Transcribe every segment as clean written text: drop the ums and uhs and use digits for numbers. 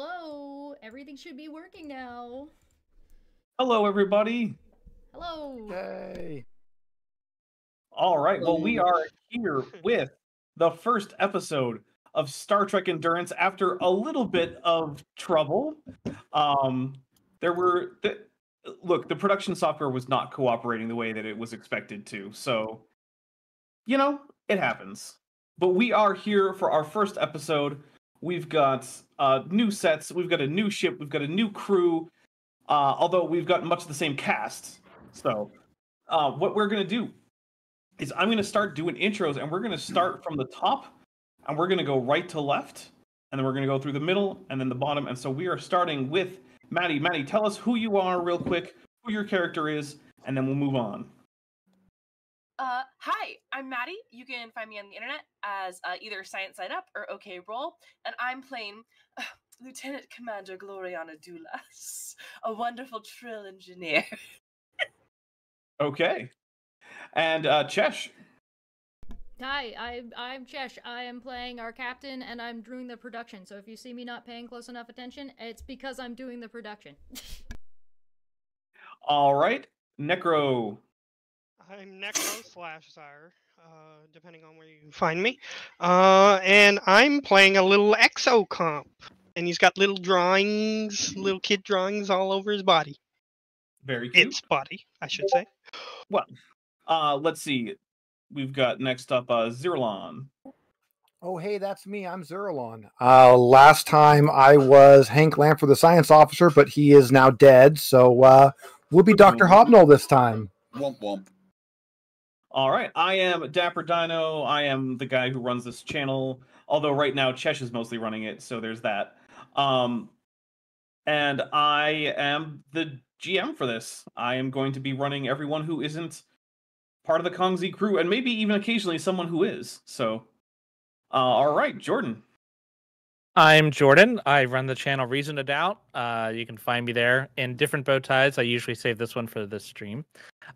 Hello. Everything should be working now. Hello, everybody. Hello. Yay. All right. Well, we are here with the first episode of Star Trek Endurance after a little bit of trouble. Look, the production software was not cooperating the way that it was expected to. So, it happens. But we are here for our first episode. We've got new sets. We've got a new ship. We've got a new crew. Although we've got much the same cast. So, what we're going to do is I'm going to start doing intros, and we're going to start from the top, and we're going to go right to left, and then we're going to go through the middle, and then the bottom. And so we are starting with Maddie. Maddie, tell us who you are real quick, who your character is, and then we'll move on. Hi, I'm Maddie. You can find me on the internet as either Science Side Up or OK Roll, and I'm playing Lieutenant Commander Gloriana Dulas, a wonderful Trill engineer. Okay. And Chesh. Hi, I'm Chesh. I am playing our captain, and I'm doing the production. So if you see me not paying close enough attention, it's because I'm doing the production. All right. Necro. I'm Necro/Sire, depending on where you find me. And I'm playing a little exocomp. And he's got little drawings, little kid drawings all over his body. Very cute. Its body, I should say. Well, let's see. We've got next up Zirlon. Oh, hey, that's me. I'm Zerlon. Last time I was Hank Lamford, the science officer, but he is now dead. So we'll be Dr. Hobnell this time. Womp womp. All right. I am Dapper Dino. I am the guy who runs this channel. Although right now Chesh is mostly running it, so there's that. And I am the GM for this. I am going to be running everyone who isn't part of the Kongzi crew, and maybe even occasionally someone who is. So, all right, Jordan. I'm Jordan. I run the channel Reason to Doubt. You can find me there in different bow ties. I usually save this one for this stream.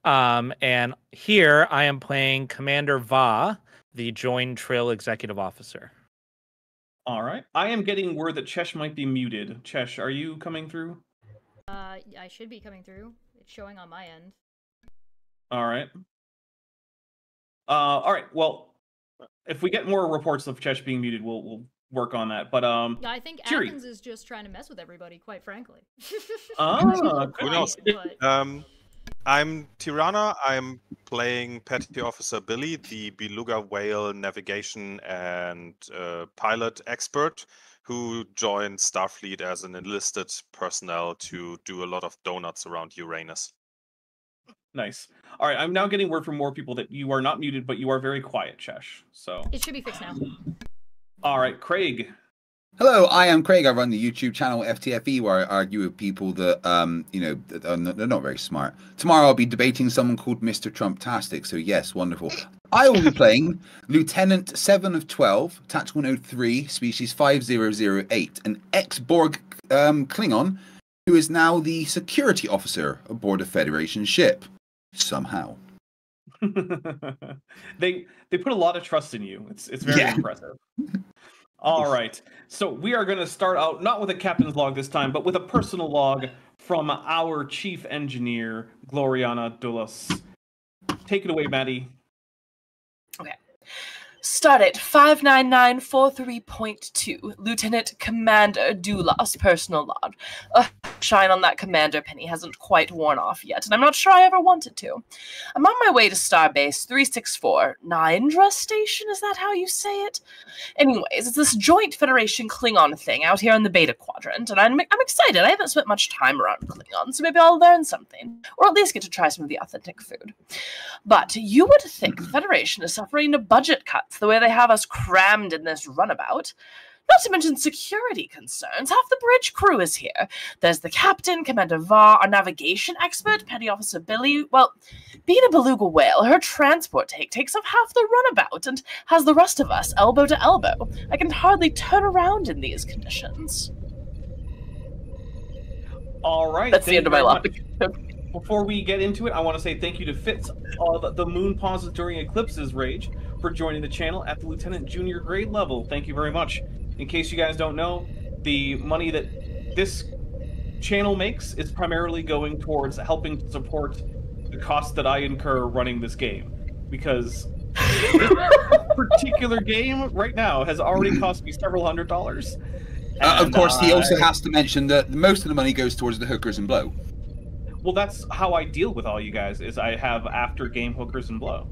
And here I am playing Commander Va, the Join Trill Executive Officer. All right. I am getting word that Chesh might be muted. Chesh, are you coming through? I should be coming through. It's showing on my end. All right. All right. Well, if we get more reports of Chesh being muted, we'll work on that. But I think Cheery. Athens is just trying to mess with everybody, quite frankly. Who knows? But... I'm Tirana. I'm playing Petty Officer Billy, the beluga whale navigation and pilot expert who joined Starfleet as an enlisted personnel to do a lot of donuts around Uranus. Nice. All right, I'm now getting word from more people that you are not muted, but you are very quiet, Chesh. So it should be fixed now. All right, Craig. Hello, I am Craig. I run the YouTube channel FTFE, where I argue with people that, they're not very smart. Tomorrow I'll be debating someone called Mr. Trumptastic, so yes, wonderful. I will be playing Lieutenant 7 of 12, Tactical Node 3, Species 5008, an ex-Borg Klingon who is now the security officer aboard a Federation ship. Somehow. They put a lot of trust in you. It's very impressive. All right. So we are going to start out not with a captain's log this time, but with a personal log from our chief engineer, Gloriana Dulas. Take it away, Maddie. Okay. Stardate 59943.2, Lieutenant Commander Dulas, personal log. Shine on that commander penny hasn't quite worn off yet, and I'm not sure I ever wanted to. I'm on my way to Starbase 364, Nindra Station, is that how you say it? Anyways, it's this joint Federation Klingon thing out here in the Beta Quadrant, and I'm excited. I haven't spent much time around Klingon, so maybe I'll learn something, or at least get to try some of the authentic food. But you would think the Federation is suffering a budget cuts the way they have us crammed in this runabout. Not to mention security concerns. Half the bridge crew is here. There's the captain, Commander Va, our navigation expert, Petty Officer Billy. Well, being a beluga whale, her transport takes up half the runabout and has the rest of us elbow to elbow. I can hardly turn around in these conditions. All right. That's the end of my log. Before we get into it, I want to say thank you to Fitz, the moon pauses during eclipses rage, for joining the channel at the Lieutenant Junior grade level. Thank you very much. In case you guys don't know, the money that this channel makes is primarily going towards helping to support the cost that I incur running this game. Because this particular game right now has already cost me several $100s. Of course, he also has to mention that most of the money goes towards the hookers and blow. Well, that's how I deal with all you guys, is I have after-game hookers and blow.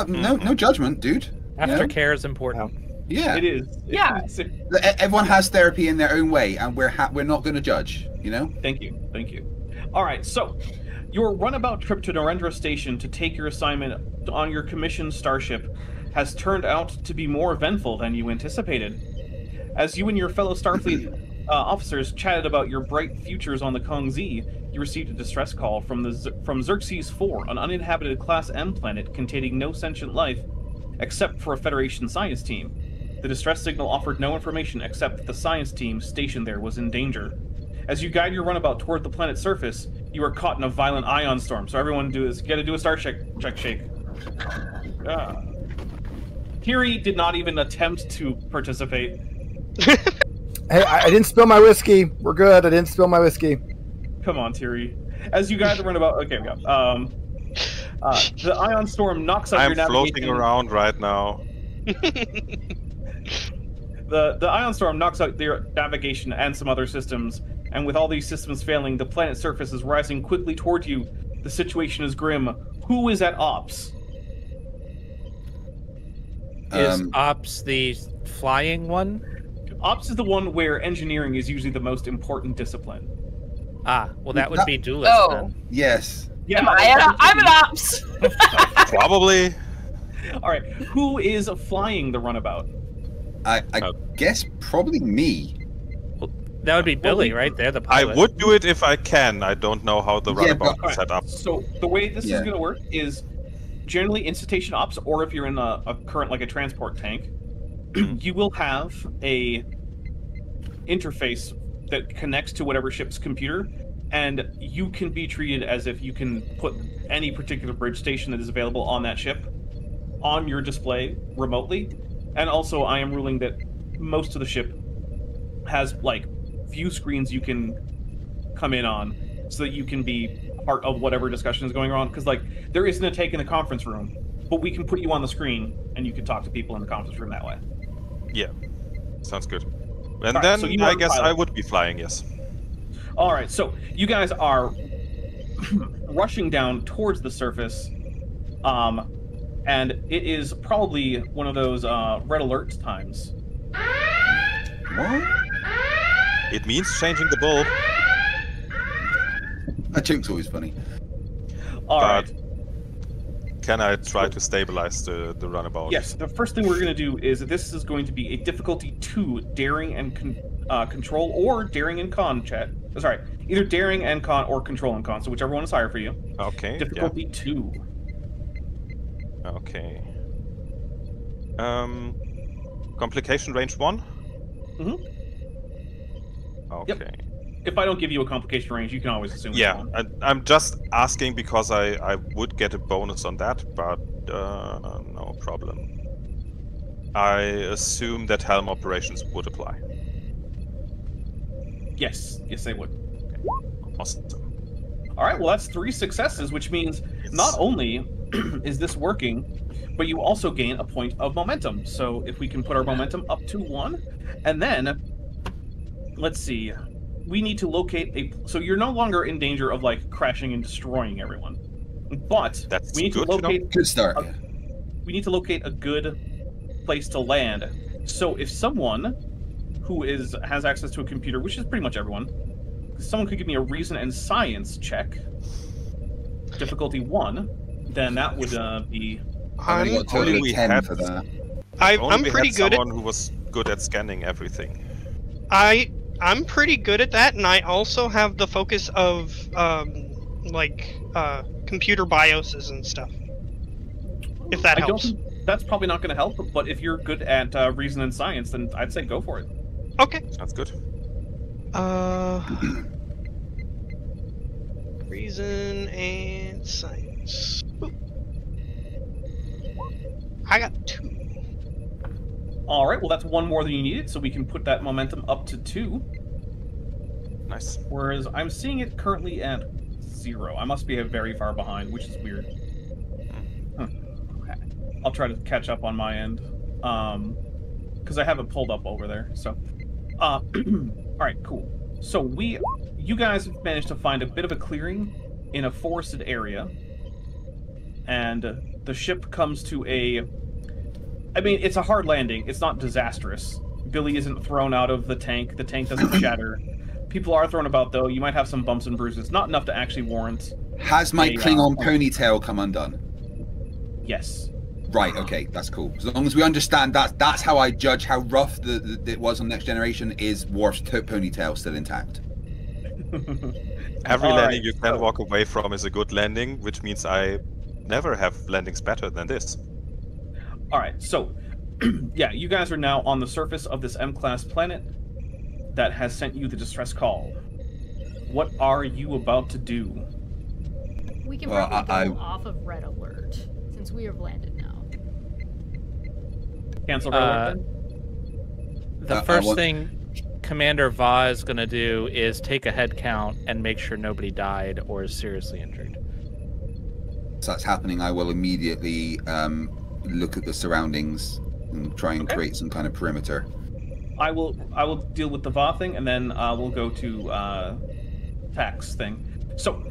No judgment, dude. Aftercare is important. Yeah. It is. Yeah. Everyone has therapy in their own way, and we're not going to judge, you know? Thank you. All right, so your runabout trip to Narendra Station to take your assignment on your commissioned starship has turned out to be more eventful than you anticipated. As you and your fellow Starfleet officers chatted about your bright futures on the Kong Z, you received a distress call from Xerxes 4, an uninhabited Class M planet containing no sentient life except for a Federation science team. The distress signal offered no information except that the science team stationed there was in danger. As you guide your runabout toward the planet's surface, you are caught in a violent ion storm. So everyone you gotta do a star check shake. Kiri did not even attempt to participate. Hey, I didn't spill my whiskey. We're good. I didn't spill my whiskey. Come on, Thierry. As you guide the runabout, okay, we go. The ion storm knocks out your navigation. I'm floating around right now. The ion storm knocks out their navigation and some other systems, and with all these systems failing, the planet's surface is rising quickly toward you. The situation is grim. Who is at Ops? Is Ops the flying one? Ops is the one where engineering is usually the most important discipline. Well, that would be duelist then. Yes. Yeah, I'm an Ops. Probably. All right. Who is flying the runabout? I guess probably me. Well, that would be Billy, right? They're the pilot. I would do it if I can. I don't know how the runabout is set up. So the way this is going to work is generally in station ops, or if you're in a current, like a transport tank, you will have a interface that connects to whatever ship's computer, and you can be treated as if you can put any particular bridge station that is available on that ship on your display remotely. And also, I am ruling that most of the ship has, like, view screens you can come in on so that you can be part of whatever discussion is going on. Because, like, there isn't a take in the conference room, but we can put you on the screen and you can talk to people in the conference room that way. Yeah, sounds good. And right, then so I guess I would be flying, yes. All right, so you guys are rushing down towards the surface, and it is probably one of those red alert times. What? It means changing the bulb. That joke's always funny. All right. Can I try to stabilize the runabout? Yes, the first thing we're going to do is this is going to be a difficulty 2 daring and control, or daring and con chat. Sorry, either daring and con or control and con, so whichever one is higher for you. Okay. Difficulty 2. Okay. Complication range 1? Mm-hmm. Okay. Yep. If I don't give you a complication range, you can always assume. Yeah, I'm just asking because I would get a bonus on that, but no problem. I assume that helm operations would apply. Yes, they would. Okay. Awesome. All right, well, that's 3 successes, which means not only is this working, but you also gain a point of momentum. So if we can put our momentum up to 1, and then, let's see, we need to locate so you're no longer in danger of, like, crashing and destroying everyone. But that's we need to locate... Good start. We need to locate a good place to land. So if someone who has access to a computer, which is pretty much everyone, someone could give me a reason and science check, difficulty 1, then that would be... I'm pretty good. Someone who was good at scanning everything. I'm pretty good at that, and I also have the focus of computer BIOSes and stuff. If that helps. That's probably not going to help, but if you're good at reason and science, then I'd say go for it. Okay. Sounds good. Reason and science. Ooh. I got 2. All right, well, that's one more than you needed, so we can put that momentum up to 2. Nice. Whereas I'm seeing it currently at 0. I must be very far behind, which is weird. Okay. I'll try to catch up on my end, because I have it pulled up over there. So, all right, cool. So you guys have managed to find a bit of a clearing in a forested area, and the ship comes to a. I mean, it's a hard landing. It's not disastrous. Billy isn't thrown out of the tank. The tank doesn't shatter. People are thrown about, though. You might have some bumps and bruises. Not enough to actually warrant. Has my Klingon ponytail come undone? Yes. Right, okay, that's cool. As long as we understand that's how I judge how rough it was on Next Generation. Is Worf's ponytail still intact? Every landing you can walk away from is a good landing, which means I never have landings better than this. All right, so yeah, you guys are now on the surface of this M-class planet that has sent you the distress call. What are you about to do? We can probably go off of red alert since we have landed now. Cancel red alert then? The first thing Commander Va is going to do is take a head count and make sure nobody died or is seriously injured. So that's happening. I will immediately look at the surroundings and try and create some kind of perimeter. I will deal with the Va thing, and then we'll go to Tax thing. So,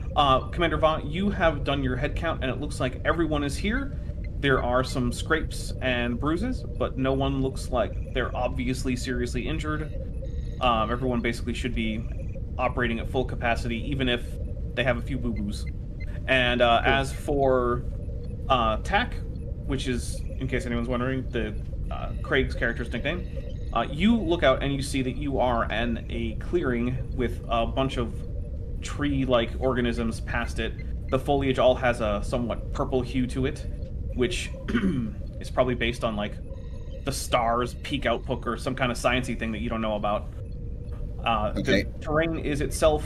Commander Va, you have done your head count, and it looks like everyone is here. There are some scrapes and bruises, but no one looks like they're obviously seriously injured. Everyone basically should be operating at full capacity, even if they have a few boo-boos. And as for Tack, which is, in case anyone's wondering, the Craig's character's nickname, you look out and you see that you are in a clearing with a bunch of tree-like organisms past it. The foliage all has a somewhat purple hue to it, which is probably based on like the stars' peak output or some kind of sciencey thing that you don't know about. The terrain is itself,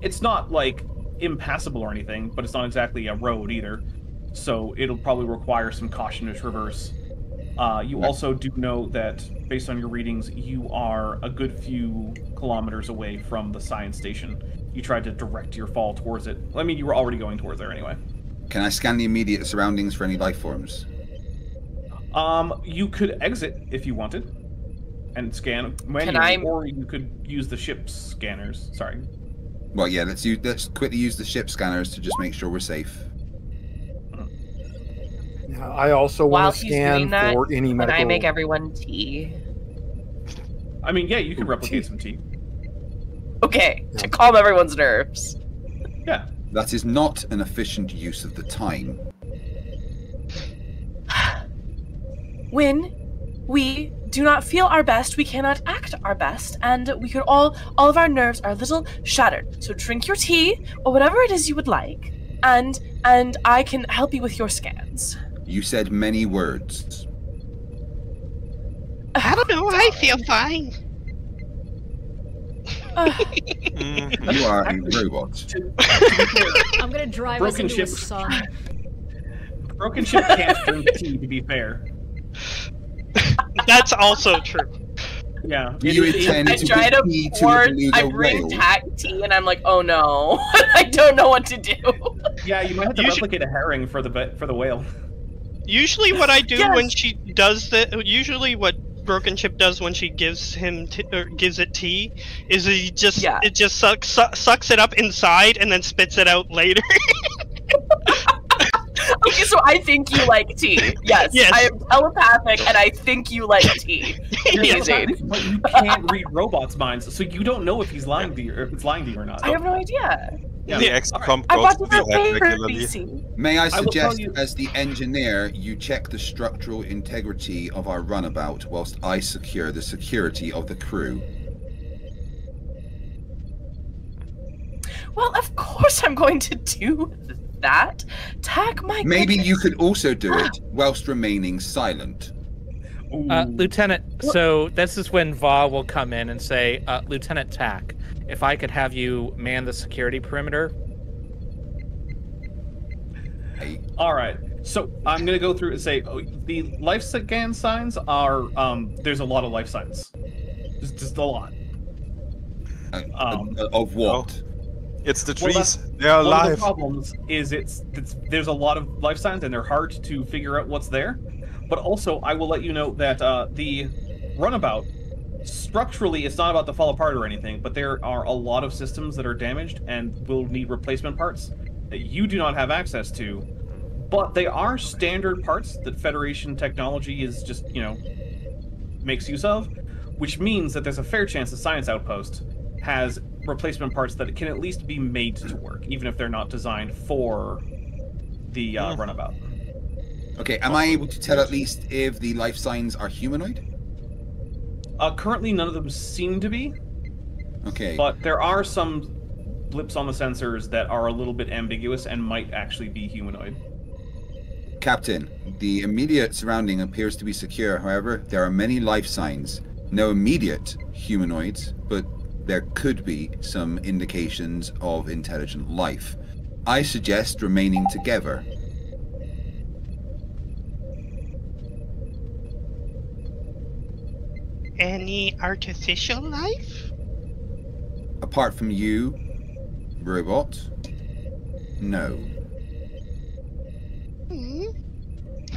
it's not like impassable or anything, but it's not exactly a road either, so it'll probably require some caution to traverse. You also do know that, based on your readings, you are a good few kilometers away from the science station. You tried to direct your fall towards it. I mean, you were already going towards there anyway. Can I scan the immediate surroundings for any life forms? You could exit if you wanted and scan manually, or you could use the ship's scanners. Sorry. Well, yeah, let's quickly use the ship scanners to just make sure we're safe. I also want to scan for any medical. Can I make everyone tea? I mean, yeah, you can replicate some tea. Okay, to calm everyone's nerves. Yeah. That is not an efficient use of the time. When we do not feel our best, we cannot act our best, and we could all of our nerves are a little shattered. So drink your tea or whatever it is you would like, and I can help you with your scans. You said many words. I don't know. I feel fine. You are a robot. I'm gonna drive us into the sun. Broken ship can't drink tea, to be fair. That's also true. Yeah. You intend to try to tea pour, to a I bring Tack tea, and I'm like, oh no, I don't know what to do. Yeah, you might have to replicate a herring for the whale. Usually, what I do when she does that, usually what Broken Ship does when she gives him gives it tea, is it just sucks it up inside and then spits it out later. Okay, so I think you like tea. Yes. I am telepathic, and I think you like tea. Amazing. But you can't read robots' minds, so you don't know if he's lying to you, or if it's lying to you or not. I have no idea. Yeah. The XCOM goes to the head regularly. May I suggest, as the engineer, you check the structural integrity of our runabout whilst I secure the security of the crew? Well, of course I'm going to do that. Tack, my Maybe goodness. you could also do it whilst remaining silent. Lieutenant, so this is when Va will come in and say, Lieutenant Tack, if I could have you man the security perimeter. All right. So I'm gonna go through and say the life scan signs are there's a lot of life signs. Just a lot. Of what? It's the Well, trees. They are one of the alive. problems is there's a lot of life signs and they're hard to figure out what's there. But also, I will let you know that the runabout structurally it's not about to fall apart or anything, but there are a lot of systems that are damaged and will need replacement parts that you do not have access to. But they are standard parts that Federation technology is just, makes use of, which means that there's a fair chance the Science Outpost has replacement parts that can at least be made to work, even if they're not designed for the runabout. Okay, am I able to tell at least if the life signs are humanoid? Currently, none of them seem to be. Okay. But there are some blips on the sensors that are a little bit ambiguous and might actually be humanoid. Captain, the immediate surrounding appears to be secure. However, there are many life signs. No immediate humanoids, but there could be some indications of intelligent life. I suggest remaining together. Any artificial life? Apart from you, robot, no.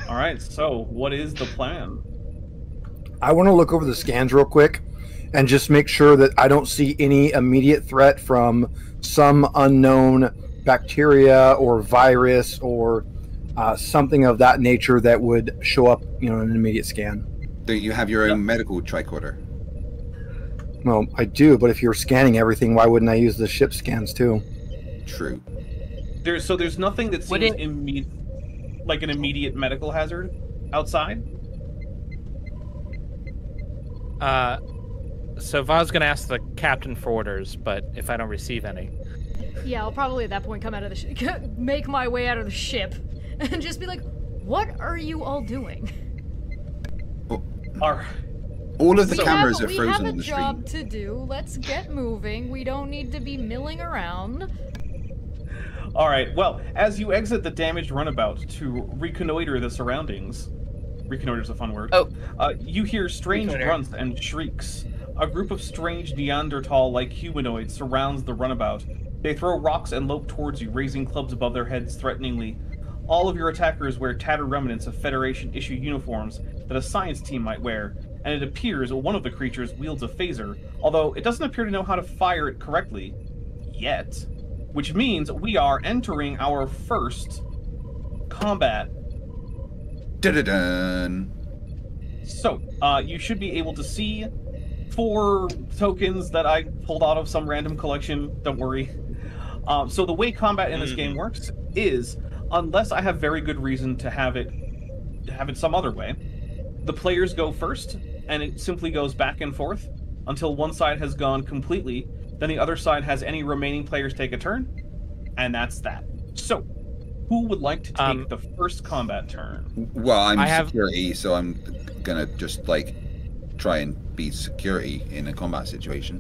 All right, so what is the plan? I want to look over the scans real quick and just make sure that I don't see any immediate threat from some unknown bacteria or virus or something of that nature that would show up, in an immediate scan. Don't you have your own medical tricorder? Well, I do, but if you're scanning everything, why wouldn't I use the ship scans too? True. There's nothing that seems like an immediate medical hazard outside. So Va's gonna ask the captain for orders, but if I don't receive any, Yeah, I'll probably at that point come out of the make my way out of the ship, and just be like, "What are you all doing?" All of the cameras are we frozen have on a the job stream. to do. Let's get moving. We don't need to be milling around. All right. Well, as you exit the damaged runabout to reconnoiter the surroundings, reconnoiter is a fun word. Oh. You hear strange grunts and shrieks. A group of strange Neanderthal-like humanoids surrounds the runabout. They throw rocks and lope towards you, raising clubs above their heads threateningly. All of your attackers wear tattered remnants of Federation-issue uniforms that a science team might wear, and it appears one of the creatures wields a phaser, although it doesn't appear to know how to fire it correctly. Yet. Which means we are entering our first combat. Dun-dun-dun. So, you should be able to see 4 tokens that I pulled out of some random collection. Don't worry. So the way combat in this game works is, unless I have very good reason to have it some other way, the players go first, and it simply goes back and forth until one side has gone completely. Then the other side has any remaining players take a turn, and that's that. So, who would like to take the first combat turn? Well, I'm security, so I'm gonna just try and be security in a combat situation.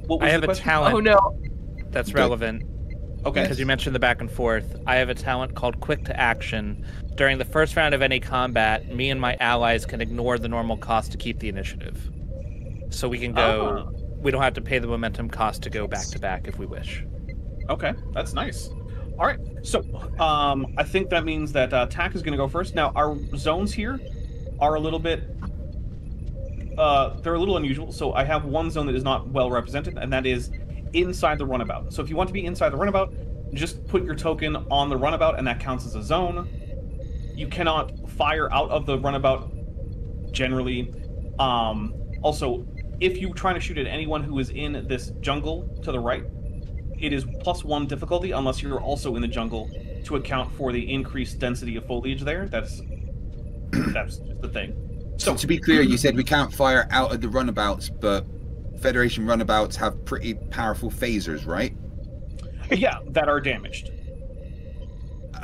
What was I have the a question? talent. Oh no. That's relevant. Okay. Because you mentioned the back and forth. I have a talent called Quick to Action. During the first round of any combat, me and my allies can ignore the normal cost to keep the initiative. So we can go. We don't have to pay the momentum cost to go back to back if we wish. Okay, that's nice. All right, so I think that means that TAC is going to go first. Now, our zones here are a little bit. They're a little unusual. So I have one zone that is not well represented, and that is inside the runabout. So if you want to be inside the runabout, just put your token on the runabout, and that counts as a zone. You cannot fire out of the runabout generally. Also, if you're trying to shoot at anyone who is in this jungle to the right, it is +1 difficulty unless you're also in the jungle to account for the increased density of foliage there. That's just the thing. So to be clear, you said we can't fire out of the runabouts, but Federation runabouts have pretty powerful phasers, right? Yeah, that are damaged.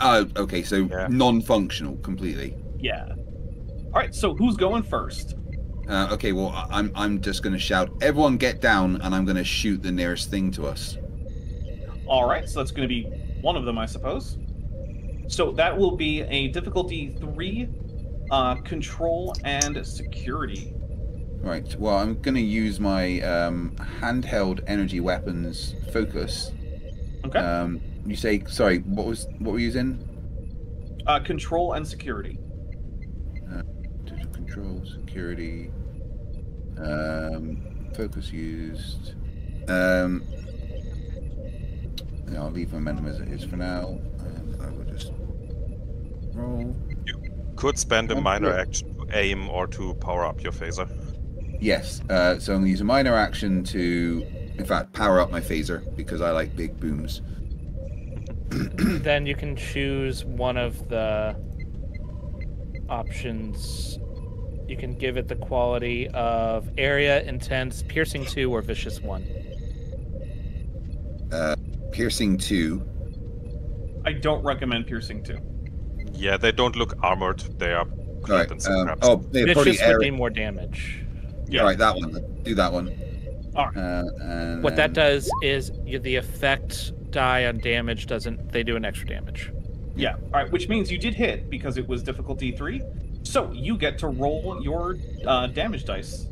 Okay, so non-functional completely. Yeah. All right, so who's going first? Okay, well, I'm just going to shout, "Everyone get down," and I'm going to shoot the nearest thing to us. All right, so that's going to be one of them, I suppose. So that will be a difficulty 3, control and security. Right. Well, I'm going to use my handheld energy weapons focus. Okay. You say, sorry, what were you using? Control and security. Control, security. Focus used. Yeah, I'll leave momentum as it is for now, and I will just roll. You could spend a minor action to aim or to power up your phaser. Yes, so I'm going to use a minor action to, in fact, power up my phaser because I like big booms. Then you can choose one of the options. You can give it the quality of area, intense, piercing 2, or vicious 1. Piercing 2. I don't recommend piercing 2. Yeah, they don't look armored. They are Right. in some crap. They're probably Vicious would be more damage. Yeah. All right, that one. Do that one. All right. And What that then- does is the effect die on damage doesn't. They do an extra damage. Yeah. All right. Which means you did hit because it was difficulty 3. So you get to roll your damage dice.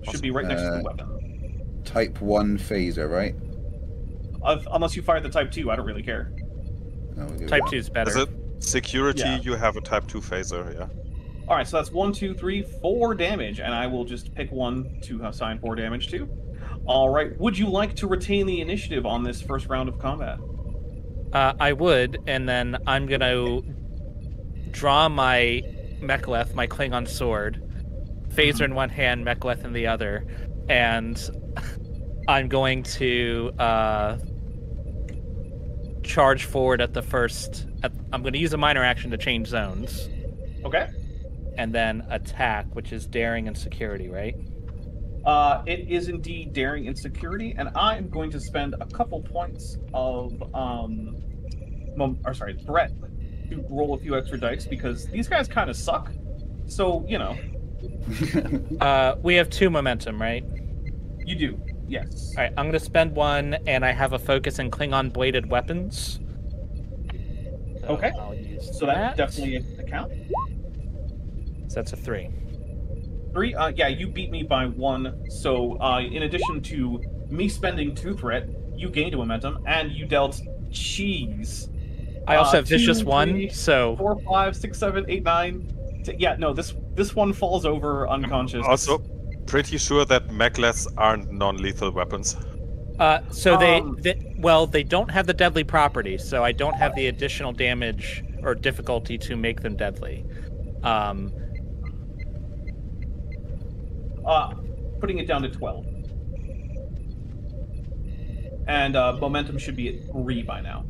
Should be right next to the weapon. Type 1 phaser, right? Unless you fire the type 2, I don't really care. No, we'll go Type with- 2 is better. Is it security? Yeah. You have a type 2 phaser, yeah. All right. So that's 1, 2, 3, 4 damage, and I will just pick one to assign 4 damage to. All right. Would you like to retain the initiative on this first round of combat? I would, and then I'm gonna draw my Mek'leth, my Klingon sword, phaser in one hand, Mek'leth in the other, and I'm going to charge forward at the first. I'm going to use a minor action to change zones, Okay. and then attack, which is daring and security, right? It is indeed daring and security, and I'm going to spend a couple points of threat to roll a few extra dice because these guys kind of suck. So you know, We have 2 momentum, right? you do. Yes. All right, I'm going to spend 1, and I have a focus in Klingon bladed weapons. So Okay. I'll use So that definitely account. So that's a 3. 3. Yeah, you beat me by 1. So in addition to me spending 2 threat, you gained a momentum, and you dealt cheese. I also have 2, vicious 3, 1, so 4, 5, 6, 7, 8, 9. Yeah, no, this one falls over unconscious. Also, pretty sure that Mek'leths aren't non-lethal weapons. so they don't have the deadly property, so I don't have the additional damage or difficulty to make them deadly. Putting it down to 12. And momentum should be at 3 by now.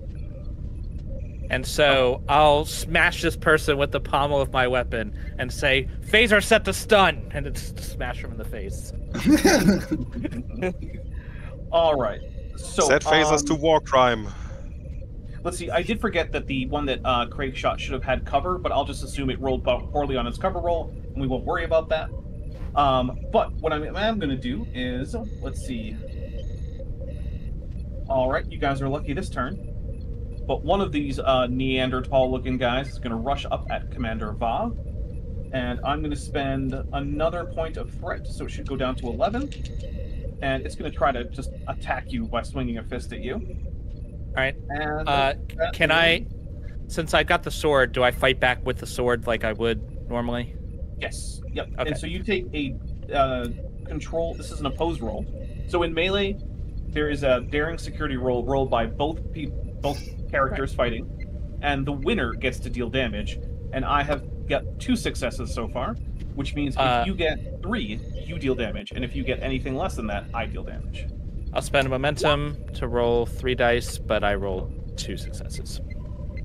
And so I'll smash this person with the pommel of my weapon and say, "Phaser set to stun," and it's smash him in the face. All right. So Set phasers to war crime. let's see. I did forget that the one that Craig shot should have had cover, but I'll just assume it rolled poorly on its cover roll, and we won't worry about that. But what I am going to do is, let's see. All right, you guys are lucky this turn. But one of these Neanderthal-looking guys is going to rush up at Commander Va, and I'm going to spend another point of threat, so it should go down to 11. And it's going to try to just attack you by swinging a fist at you. All right. And Can I, since I got the sword, do I fight back with the sword like I would normally? Yes. Yep. Okay. And so you take a control. This is an opposed roll. So in melee, there is a daring security roll rolled by both characters fighting, and the winner gets to deal damage. And I have got 2 successes so far, which means if you get 3, you deal damage, and if you get anything less than that, I deal damage. I'll spend a momentum to roll 3 dice, but I roll 2 successes.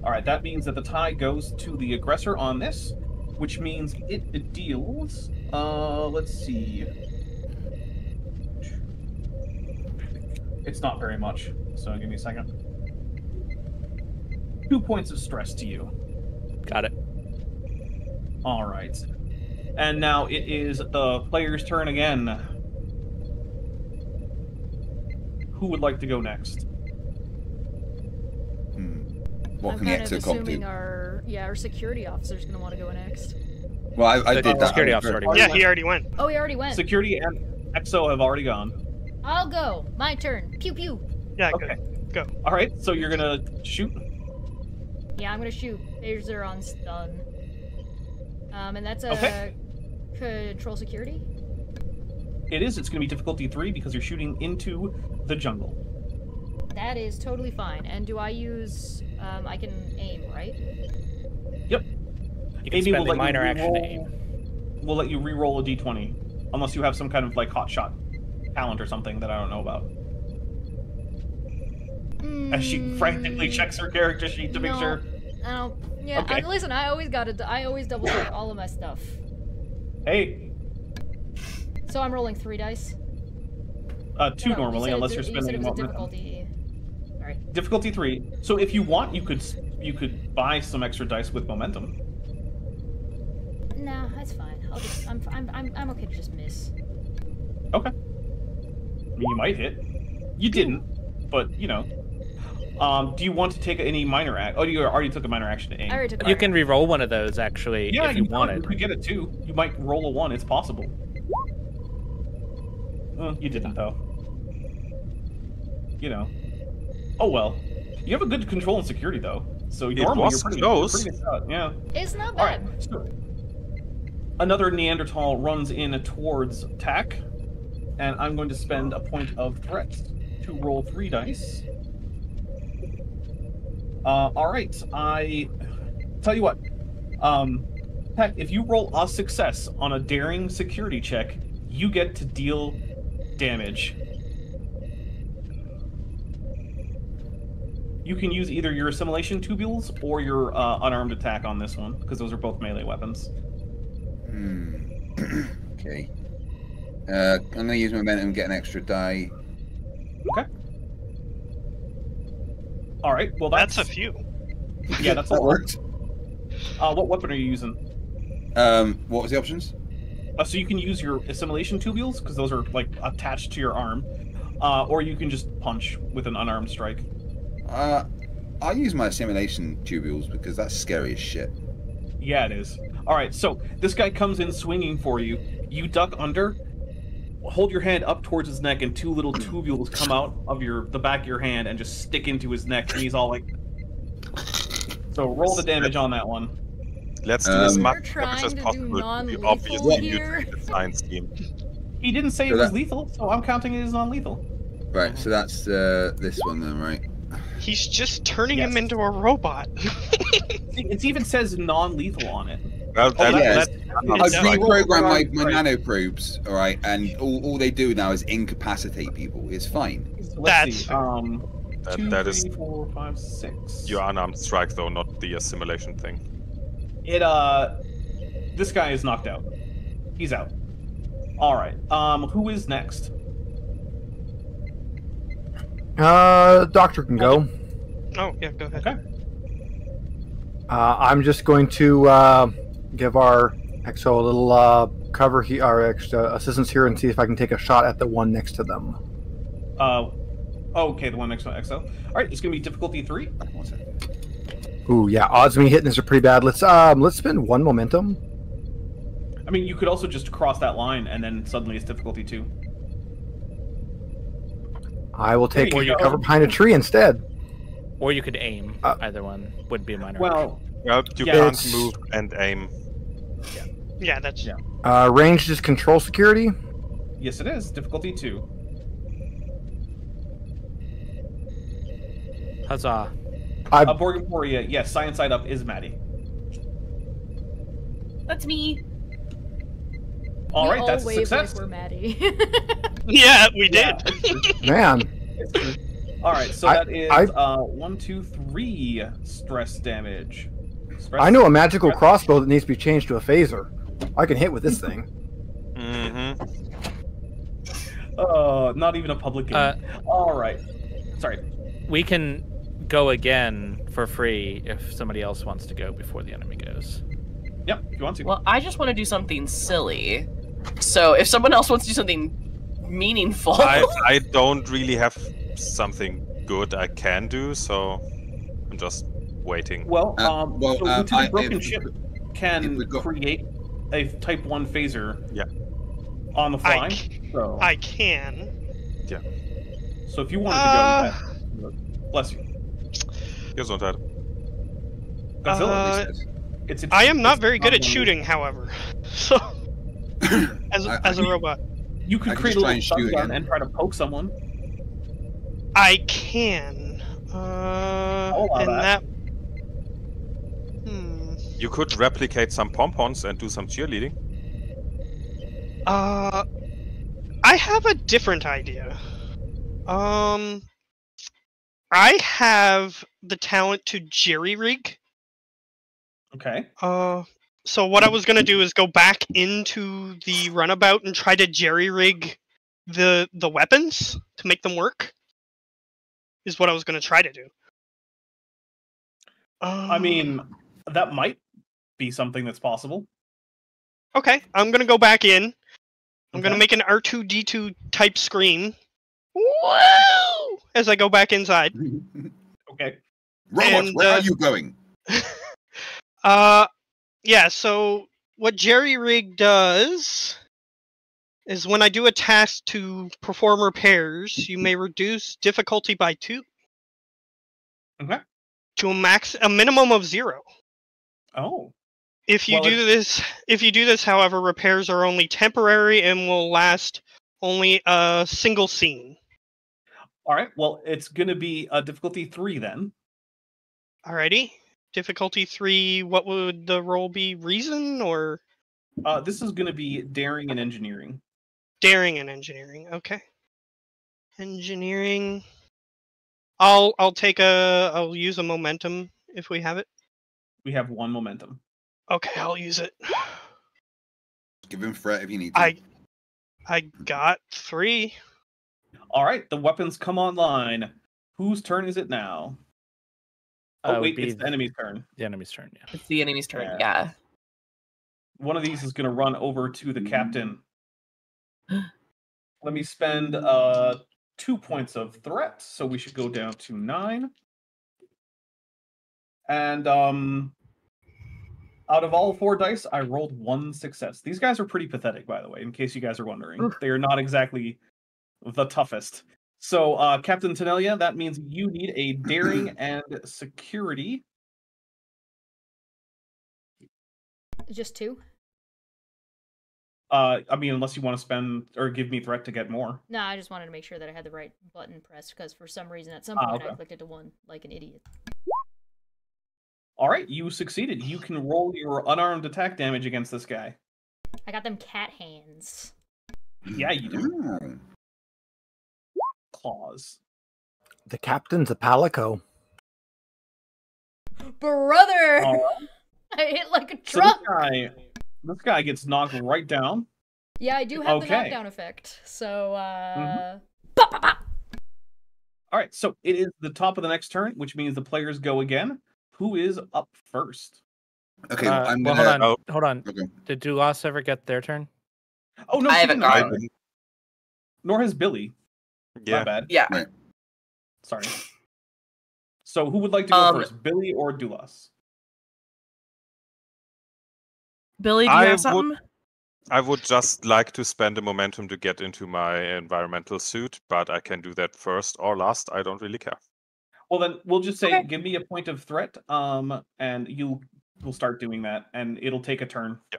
All right. That means that the tie goes to the aggressor on this, which means it deals. Let's see. It's not very much, so give me a second. 2 points of stress to you. Got it. All right. And now it is the player's turn again. Who would like to go next? What I'm can the kind of exocomp assuming do? our security officer's gonna want to go next. Well, I The did that. security officer already Yeah, he already went. Oh, he already went. Security and Exo have already gone. I'll go. My turn. Pew pew. Yeah, Okay. Go. All right, so you're gonna shoot. Yeah, I'm gonna shoot. Phaser on stun. And that's a Okay. control security. It is. It's gonna be difficulty 3 because you're shooting into the jungle. That is totally fine. And do I use? I can aim, right? Yep. You can spend the minor action to aim. We'll let you re-roll a d20, unless you have some kind of like hot shot talent or something that I don't know about. As she frantically checks her character sheet to make sure. I don't. Yeah. Okay. Listen, I always double check all of my stuff. Hey, So I'm rolling 3 dice. 2 No, normally, you unless said you're you said spending it was a momentum. difficulty. Alright. Difficulty 3. So if you want, you could buy some extra dice with momentum. Nah, that's fine. I'm okay to just miss. Okay. I mean, you might hit. You didn't, but you know. Do you want to take any minor act? Oh, you already took a minor action to aim. I already took a You minor can re-roll one of those actually Yeah, if you could. wanted. You could get a 2. You might roll a 1. It's possible. You didn't though. You know. Oh well. You have a good control and security though. So normally was you're pretty close. good shot. Yeah. It's not All bad. right. So another Neanderthal runs in towards Tack, and I'm going to spend a point of threat to roll 3 dice. All right. I tell you what. Tack, if you roll a success on a daring security check, you get to deal damage. You can use either your assimilation tubules or your unarmed attack on this one, because those are both melee weapons. Okay. I'm gonna use momentum, get an extra die. Okay. All right. Well, That's a few. Yeah, that's a That lot. worked. What weapon are you using? What was the options? So you can use your assimilation tubules, because those are like attached to your arm, or you can just punch with an unarmed strike. I'll use my assimilation tubules because that's scary as shit. Yeah, it is. All right. So this guy comes in swinging for you. You duck under. Hold your hand up towards his neck, and 2 little tubules come out of the back of your hand and just stick into his neck, and he's all like. So roll the damage on that one. Let's do as We're much trying damage as to do possible. non-lethal Obviously, here. you the science team. He didn't say So it was that- lethal, so I'm counting it as non-lethal. Right, so that's this one then, right? He's just turning him Yes. into a robot. It even says non-lethal on it. Well, Oh, then, yes. I'm I've strike. reprogrammed my Right. nanoprobes, all right, and all they do now is incapacitate people. It's fine. So let's That's see. fair. 2, That is 3, 4, 5, 6. your unarmed strike, though, not the assimilation thing. It this guy is knocked out. He's out. All right. Who is next? Doctor can go. Oh, yeah, go ahead. Okay. I'm just going to give our EXO a little cover here, our extra assistance here, and see if I can take a shot at the one next to them. Okay, the one next to Exo. All right, it's gonna be difficulty 3. One second. Ooh, yeah, odds of me hitting this are pretty bad. Let's spend 1 momentum. I mean, you could also just cross that line, and then suddenly it's difficulty 2. I will take There you go. cover behind a tree instead. Or you could aim. Uh, Either one would be a minor Well, Well, you Yeah, can't it's- move and aim. Yeah, that's Yeah. Ranged is control security. yes, it is difficulty 2. action. Huzzah. Borgamporia, yes, science side up is Maddie. That's me. All we right, all that's a wave success. like we're Maddie. yeah, we did. Man, It's true. All right, so I- that is I- 1, 2, 3 stress damage. Stress- I know a magical crossbow that needs to be changed to a phaser. I can hit with this thing. Mm-hmm. Not even a public game. All right. Sorry. We can go again for free if somebody else wants to go before the enemy goes. Yep, if you want to. Well, I just want to do something silly. So if someone else wants to do something meaningful, I don't really have something good I can do, so I'm just waiting. Well, so Lieutenant Broken if- Ship can create a Type 1 phaser on the fly. So. I can. Yeah. So if you wanted to go, bless you. Gesundheit. Godzilla, it's I am not very good at shooting, however. So, as a robot. You could create a little stun gun and try to poke someone. I can. And that. You could replicate some pom-poms and do some cheerleading. I have a different idea. I have the talent to jerry-rig. Okay. So what I was gonna do is go back into the runabout and try to jerry-rig the weapons to make them work. Is what I was gonna try to do. I mean, that might be something that's possible. Okay, I'm gonna go back in. I'm gonna make an R2-D2 type scream. Whoa! As I go back inside. Okay. Robot, where are you going? Yeah, so what jerry-rig does is when I do a task to perform repairs, you may reduce difficulty by 2. Okay. To a minimum of 0. Oh. If you do this, however, repairs are only temporary and will last only a single scene. All right. Well, it's going to be a difficulty 3 then. Alrighty. Difficulty 3. What would the role be? Reason or? This is going to be daring and engineering. Daring and engineering. Okay. Engineering. I'll use a momentum if we have it. We have 1 momentum. Okay, I'll use it. Give him threat if you need to. I got 3. All right, the weapons come online. Whose turn is it now? Oh, wait, it's the enemy's turn. The enemy's turn, yeah. It's the enemy's turn, yeah. One of these is going to run over to the captain. Let me spend 2 points of threat, so we should go down to 9. And out of all 4 dice, I rolled 1 success. These guys are pretty pathetic, by the way, in case you guys are wondering. They are not exactly the toughest. So, Captain Tanelia, that means you need a daring and security. Just 2? I mean, unless you want to spend or give me threat to get more. No, I just wanted to make sure that I had the right button pressed, because for some reason, at some point, I clicked it to 1, like an idiot. All right, you succeeded. You can roll your unarmed attack damage against this guy. I got them cat hands. Yeah, you do. Claws. The captain's a palico. Brother! I hit like a truck! So this guy gets knocked right down. Yeah, I do have the knockdown effect. So, Pop, pop, pop. All right, so it is the top of the next turn, which means the players go again. Who is up first? Okay, I'm well, gonna... hold on. Okay. Did Dulas ever get their turn? Oh, no, I haven't gone. Nor has Billy. Yeah. My bad. Yeah. Right. Sorry. So who would like to go first, Billy or Dulas? Billy, do you have something? I would just like to spend a momentum to get into my environmental suit, but I can do that first or last. I don't really care. Well, then we'll just say, give me a point of threat, and you will start doing that, and it'll take a turn. Yeah,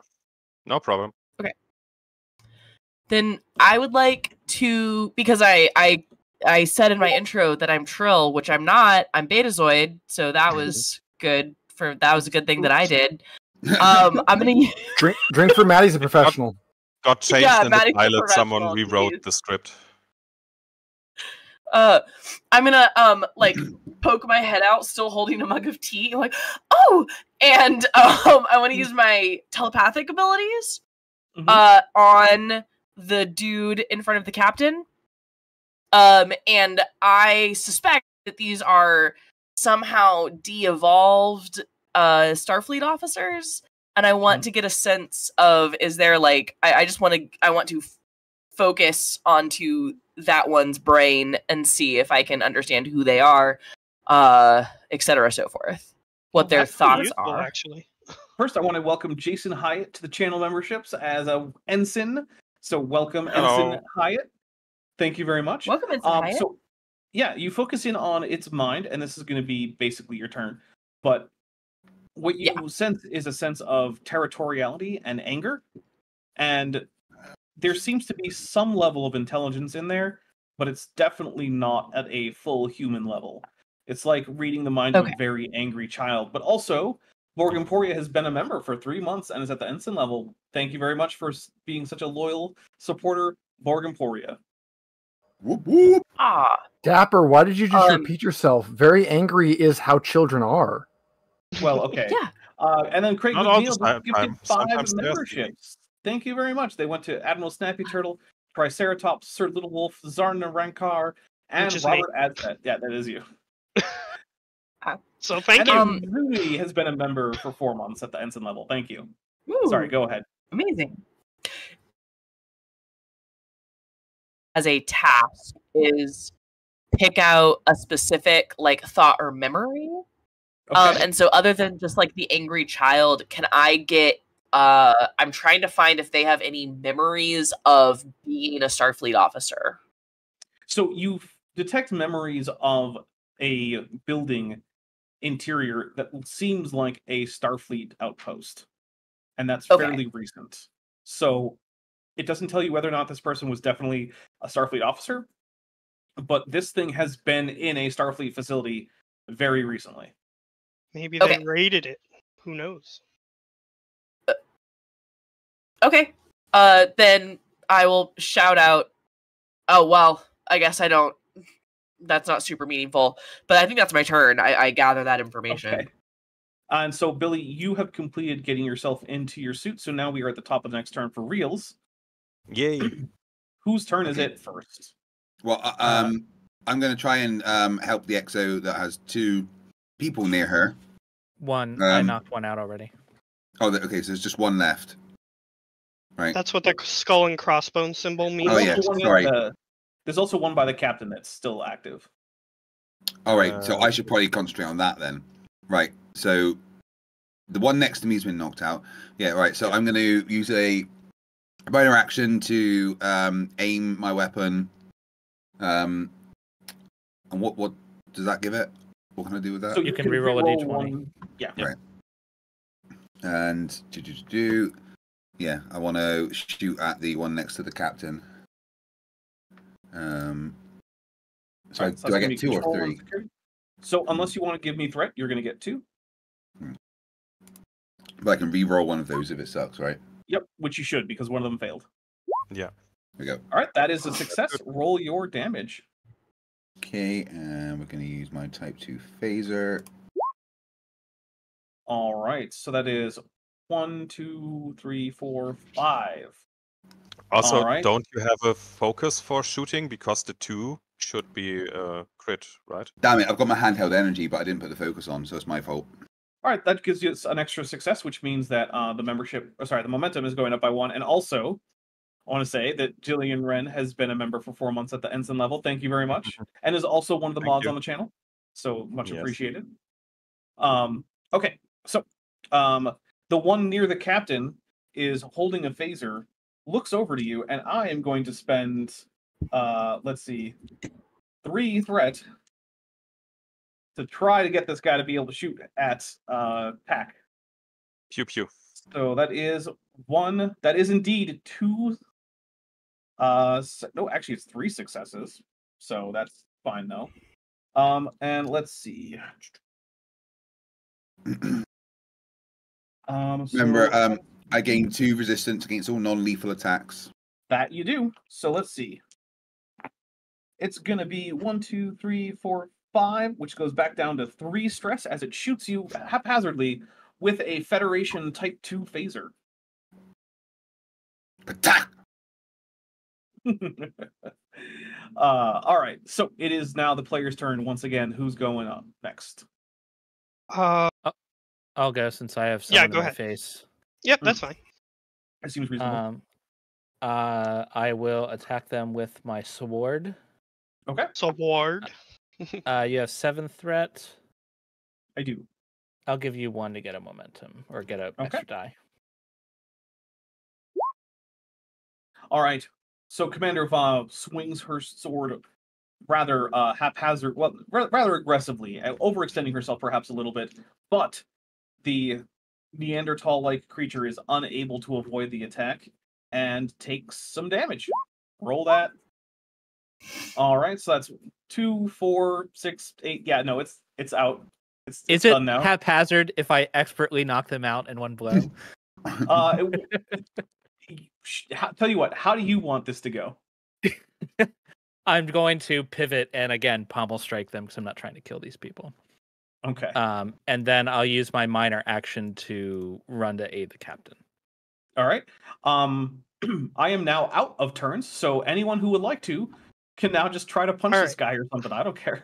no problem. Okay. Then I would like to, because I said in my intro that I'm Trill, which I'm not. I'm Betazoid, so that was good. That was a good thing that I did. I'm gonna drink for Maddie's a professional. Got changed in the pilot. Someone rewrote the script. I'm gonna like poke my head out, still holding a mug of tea, like, oh, and I want to use my telepathic abilities on the dude in front of the captain. And I suspect that these are somehow de-evolved Starfleet officers, and I want to get a sense of, is there like I want to focus onto that one's brain and see if I can understand who they are, etc., so forth. what their That's pretty thoughts useful, are. actually. First, I want to welcome Jason Hyatt to the channel memberships as a ensign. So welcome, Hello. Ensign Hyatt. Thank you very much. Welcome, Ensign Hyatt. So, yeah, you focus in on its mind, and this is going to be basically your turn. But what you sense is a sense of territoriality and anger, and there seems to be some level of intelligence in there, but it's definitely not at a full human level. It's like reading the mind of a very angry child. But also, Borg-Emporia has been a member for 3 months and is at the ensign level. Thank you very much for being such a loyal supporter, Borg-Emporia. Whoop whoop. Ah, Dapper, why did you just repeat yourself? Very angry is how children are. Well, okay. Yeah. And then Craig Not all McNeil the gifted time. 5 Sometimes they're memberships. Thank you very much. They went to Admiral Snappy Turtle, Triceratops, Sir Little Wolf, Zarna Rankar, and is Robert Adset. Yeah, that is you. So thank and you. then Zuni has been a member for 4 months at the ensign level. Thank you. Ooh, Sorry, go ahead. amazing. As a task is pick out a specific thought or memory. Okay. And so other than just the angry child, can I get I'm trying to find if they have any memories of being a Starfleet officer. So you detect memories of a building interior that seems like a Starfleet outpost. And that's fairly recent. So it doesn't tell you whether or not this person was definitely a Starfleet officer, but this thing has been in a Starfleet facility very recently. Maybe they raided it. Who knows? Okay. Then I will shout out. Oh, well, I guess I don't. That's not super meaningful, but I think that's my turn. I gather that information. Okay. And so, Billy, you have completed getting yourself into your suit, so now we are at the top of the next turn for reals. Yay. Whose turn is it first? Well, I'm going to try and help the Exo that has 2 people near her. One. I knocked one out already. Oh, okay, so there's just 1 left. Right. That's what the skull and crossbones symbol means. Oh, yeah, sorry. There's also one by the captain that's still active. All right, so I should probably concentrate on that then. Right, so the one next to me has been knocked out. Yeah, right, so I'm going to use a bonus action to aim my weapon. And what does that give it? What can I do with that? So you can reroll a d20. One. Yeah. Right. And yeah, I want to shoot at the one next to the captain. So right, so do I get 2 or 3? So unless you want to give me threat, you're going to get 2. But I can re-roll one of those if it sucks, right? Yep, which you should because one of them failed. Yeah. There we go. All right, that is a success. Roll your damage. Okay, and we're going to use my Type 2 phaser. All right, so that is 1, 2, 3, 4, 5. Also, right. don't you have a focus for shooting? Because the 2 should be crit, right? Damn it, I've got my handheld energy, but I didn't put the focus on, so it's my fault. All right, that gives you an extra success, which means that the momentum is going up by 1. And also, I want to say that Jillian Wren has been a member for 4 months at the ensign level. Thank you very much. And is also one of the mods on the channel. So much appreciated. Okay, so the one near the captain is holding a phaser, looks over to you, and I am going to spend, let's see, 3 threat to try to get this guy to be able to shoot at Pack. Pew pew. So that is 1. That is indeed 2. No, actually, it's 3 successes. So that's fine though. And let's see. Remember, I gain 2 resistance against all non-lethal attacks. That you do. So let's see. It's gonna be 1, 2, 3, 4, 5, which goes back down to 3 stress as it shoots you haphazardly with a Federation Type 2 phaser. Attack! All right, so it is now the player's turn once again. Who's going up next? I'll go since I have someone in my face. Yep, that's fine. That seems reasonable. I will attack them with my sword. Okay. Sword. You have 7 threat. I do. I'll give you 1 to get a momentum or get an extra die. All right. So Commander Va swings her sword rather haphazard, well, rather aggressively, overextending herself perhaps a little bit, but the Neanderthal-like creature is unable to avoid the attack and takes some damage. Roll that. All right, so that's 2, 4, 6, 8. Yeah, no, it's out. It's Is it done now. haphazard if I expertly knock them out in one blow? Tell you what, how do you want this to go? I'm going to pivot and again pommel strike them because I'm not trying to kill these people. Okay. And then I'll use my minor action to run to aid the captain. All right. I am now out of turns, so anyone who would like to can now just try to punch this guy or something. I don't care.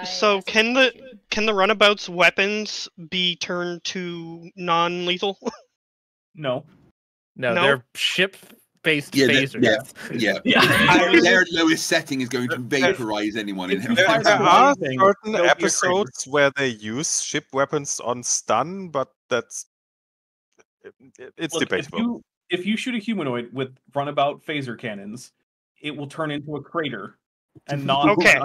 So can the runabout's weapons be turned to non-lethal? No. No, they're ship-based phasers. Their lowest setting is going to vaporize anyone in There are certain episodes where they use ship weapons on stun, but it's debatable. If you shoot a humanoid with runabout phaser cannons, it will turn into a crater and not. Okay,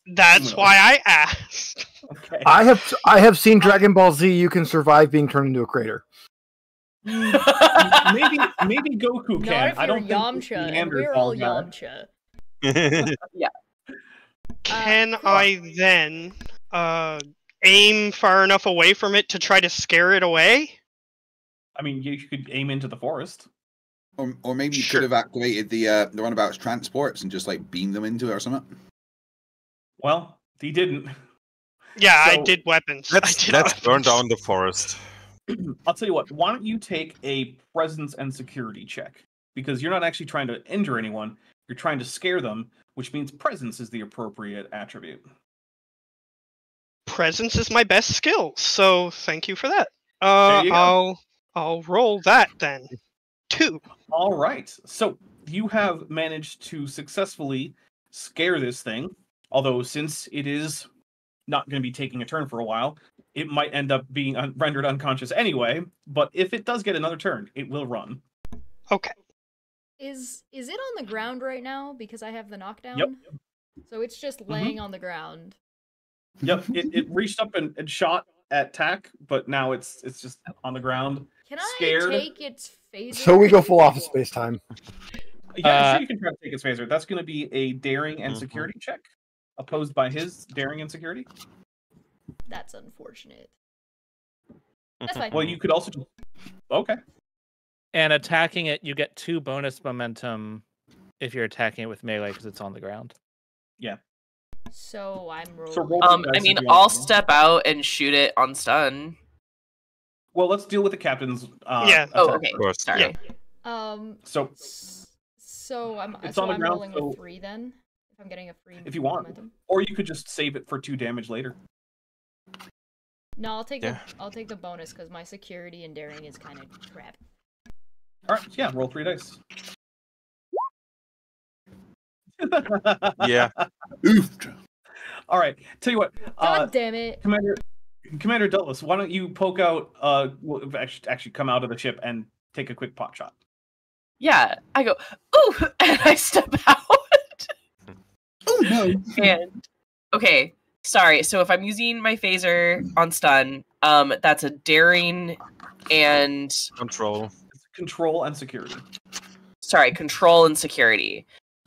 that's why I asked. Okay. I have seen Dragon Ball Z. You can survive being turned into a crater. maybe Goku can. I don't Yamcha, and we're all Yamcha. Yeah. Can I then aim far enough away from it to try to scare it away? I mean, you could aim into the forest. Or maybe you could have activated the runabout's transports and just like beam them into it or something. Well, he didn't. Yeah, so, I did weapons. Let's burn down the forest. I'll tell you what, why don't you take a presence and security check? Because you're not actually trying to injure anyone, you're trying to scare them, which means presence is the appropriate attribute. Presence is my best skill, so thank you for that. I'll roll that then. 2. All right. So you have managed to successfully scare this thing, although since it is not going to be taking a turn for a while, it might end up being rendered unconscious anyway, but if it does get another turn, it will run. Okay. Is it on the ground right now because I have the knockdown? Yep. So it's just laying on the ground. Yep. It reached up and shot at Tack, but now it's just on the ground. Can scared. I take its phaser? So we go full Office Space time. Yeah, I'm sure you can try to take its phaser. That's going to be a daring and security check, opposed by his daring and security. That's unfortunate. That's fine. Well, you could also just... Okay. And attacking it, you get 2 bonus momentum if you're attacking it with melee because it's on the ground. Yeah. So I'm rolling. So I mean, I'll step out and shoot it on stun. Well, let's deal with the captain's. Yeah. Oh, okay. First. Sorry. Yeah. So I'm it's on the ground, rolling with 3 then. If I'm getting a free if you want, momentum. Or you could just save it for 2 damage later. No, I'll take the bonus because my security and daring is kind of crap. All right. Yeah. Roll 3 dice. Yeah. Oof. All right. Tell you what. God damn it, Commander Dulles, why don't you poke out? Actually, come out of the ship and take a quick pot shot. Yeah, I go, ooh, and I step out. Oh no. And okay, sorry. So if I'm using my phaser on stun, that's a daring and control. Control and security. Sorry, control and security.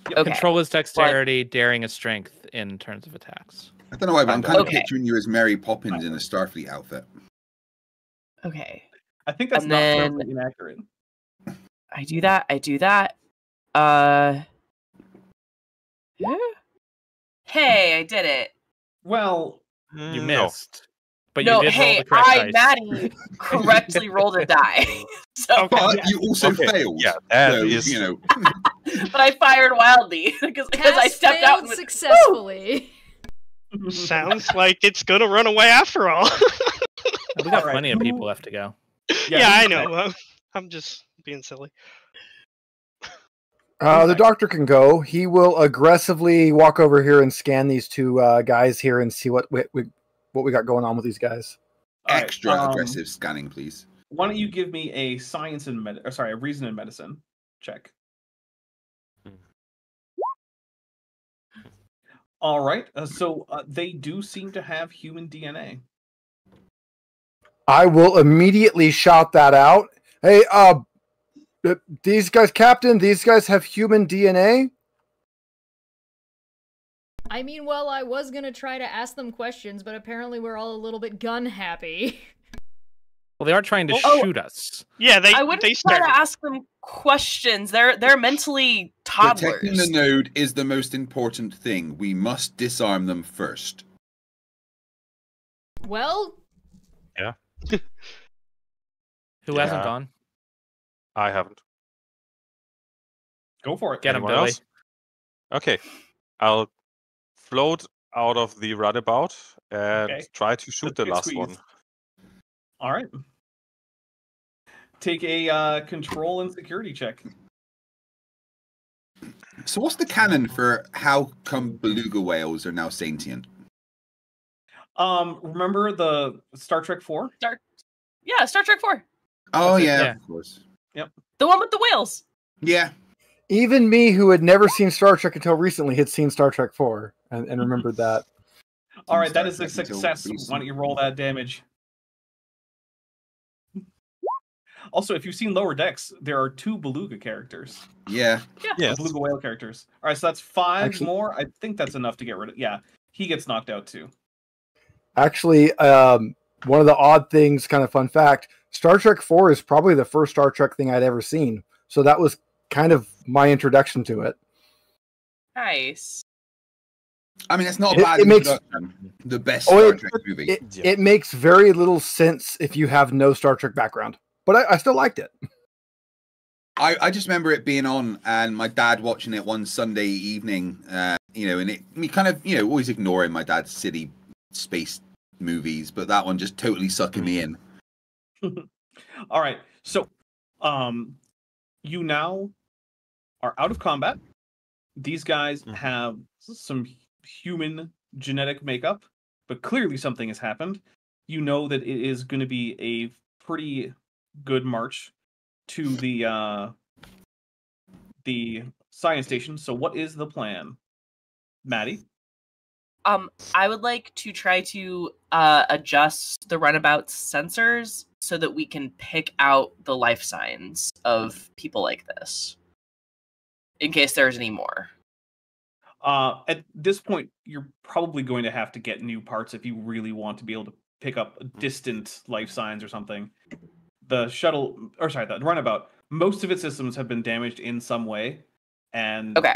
Yep. Okay. Control is dexterity, daring is strength in terms of attacks. I don't know why, but I'm kind of Okay. picturing you as Mary Poppins in a Starfleet outfit. Okay. I think that's And not then- terribly inaccurate. I do that. Hey, I did it. Well, You No. missed. But No, you did roll hey, the correct dice. Maddie, correctly rolled a die. So, But you also Okay, failed. yeah, that so, is- you know. but I fired wildly because I Cass stepped out failed and went, successfully. Sounds like it's gonna run away after all. We got All right, plenty of who- people left to go. Yeah, I know. I'm just being silly. The doctor can go. He will aggressively walk over here and scan these 2 guys here and see what we got going on with these guys. All right, extra aggressive scanning, please. Why don't you give me a science and a reason and medicine check? All right. So they do seem to have human DNA. I will immediately shout that out. Hey, these guys, Captain, these guys have human DNA? I mean, well, I was gonna try to ask them questions, but apparently we're all a little bit gun happy. Well, they are trying to shoot us. Yeah, I wouldn't try started. to ask them questions. They're mentally toddlers. Protecting the node is the most important thing. We must disarm them first. Well, Yeah. Who hasn't gone? I haven't. Go for it. Get him, Anyone Billy. else? Okay. I'll float out of the runabout and try to shoot the last one. All right. Take a control and security check. So what's the canon for how come beluga whales are now sentient? Remember the Star Trek 4? Yeah, Star Trek 4. Oh, That's it, yeah, yeah. of course. Yep. The one with the whales. Yeah. Even me, who had never seen Star Trek until recently, had seen Star Trek 4 and remembered that. All right, that is Star a Trek until success. recent. Why don't you roll that damage? Also, if you've seen Lower Decks, there are 2 beluga characters. Yeah. Yes. Beluga whale characters. All right, so that's 5 Actually- more. I think that's enough to get rid of. Yeah, he gets knocked out too. Actually, one of the odd things, kind of fun fact, Star Trek 4 is probably the first Star Trek thing I'd ever seen. So that was kind of my introduction to it. Nice. I mean, it's not a It- bad it makes- introduction. The best Oh, Star it- Trek movie. It makes very little sense if you have no Star Trek background. But I still liked it. I just remember it being on and my dad watching it one Sunday evening, and me kind of, always ignoring my dad's silly space movies, but that one just totally sucking me in. All right, so you now are out of combat. These guys have some human genetic makeup, but clearly something has happened. You know that it is going to be a pretty good march to the science station. So what is the plan, Maddie? I would like to try to adjust the runabout's sensors so that we can pick out the life signs of people like this, in case there's any more. At this point, you're probably going to have to get new parts if you really want to be able to pick up distant life signs or something. The runabout, most of its systems have been damaged in some way. And Okay.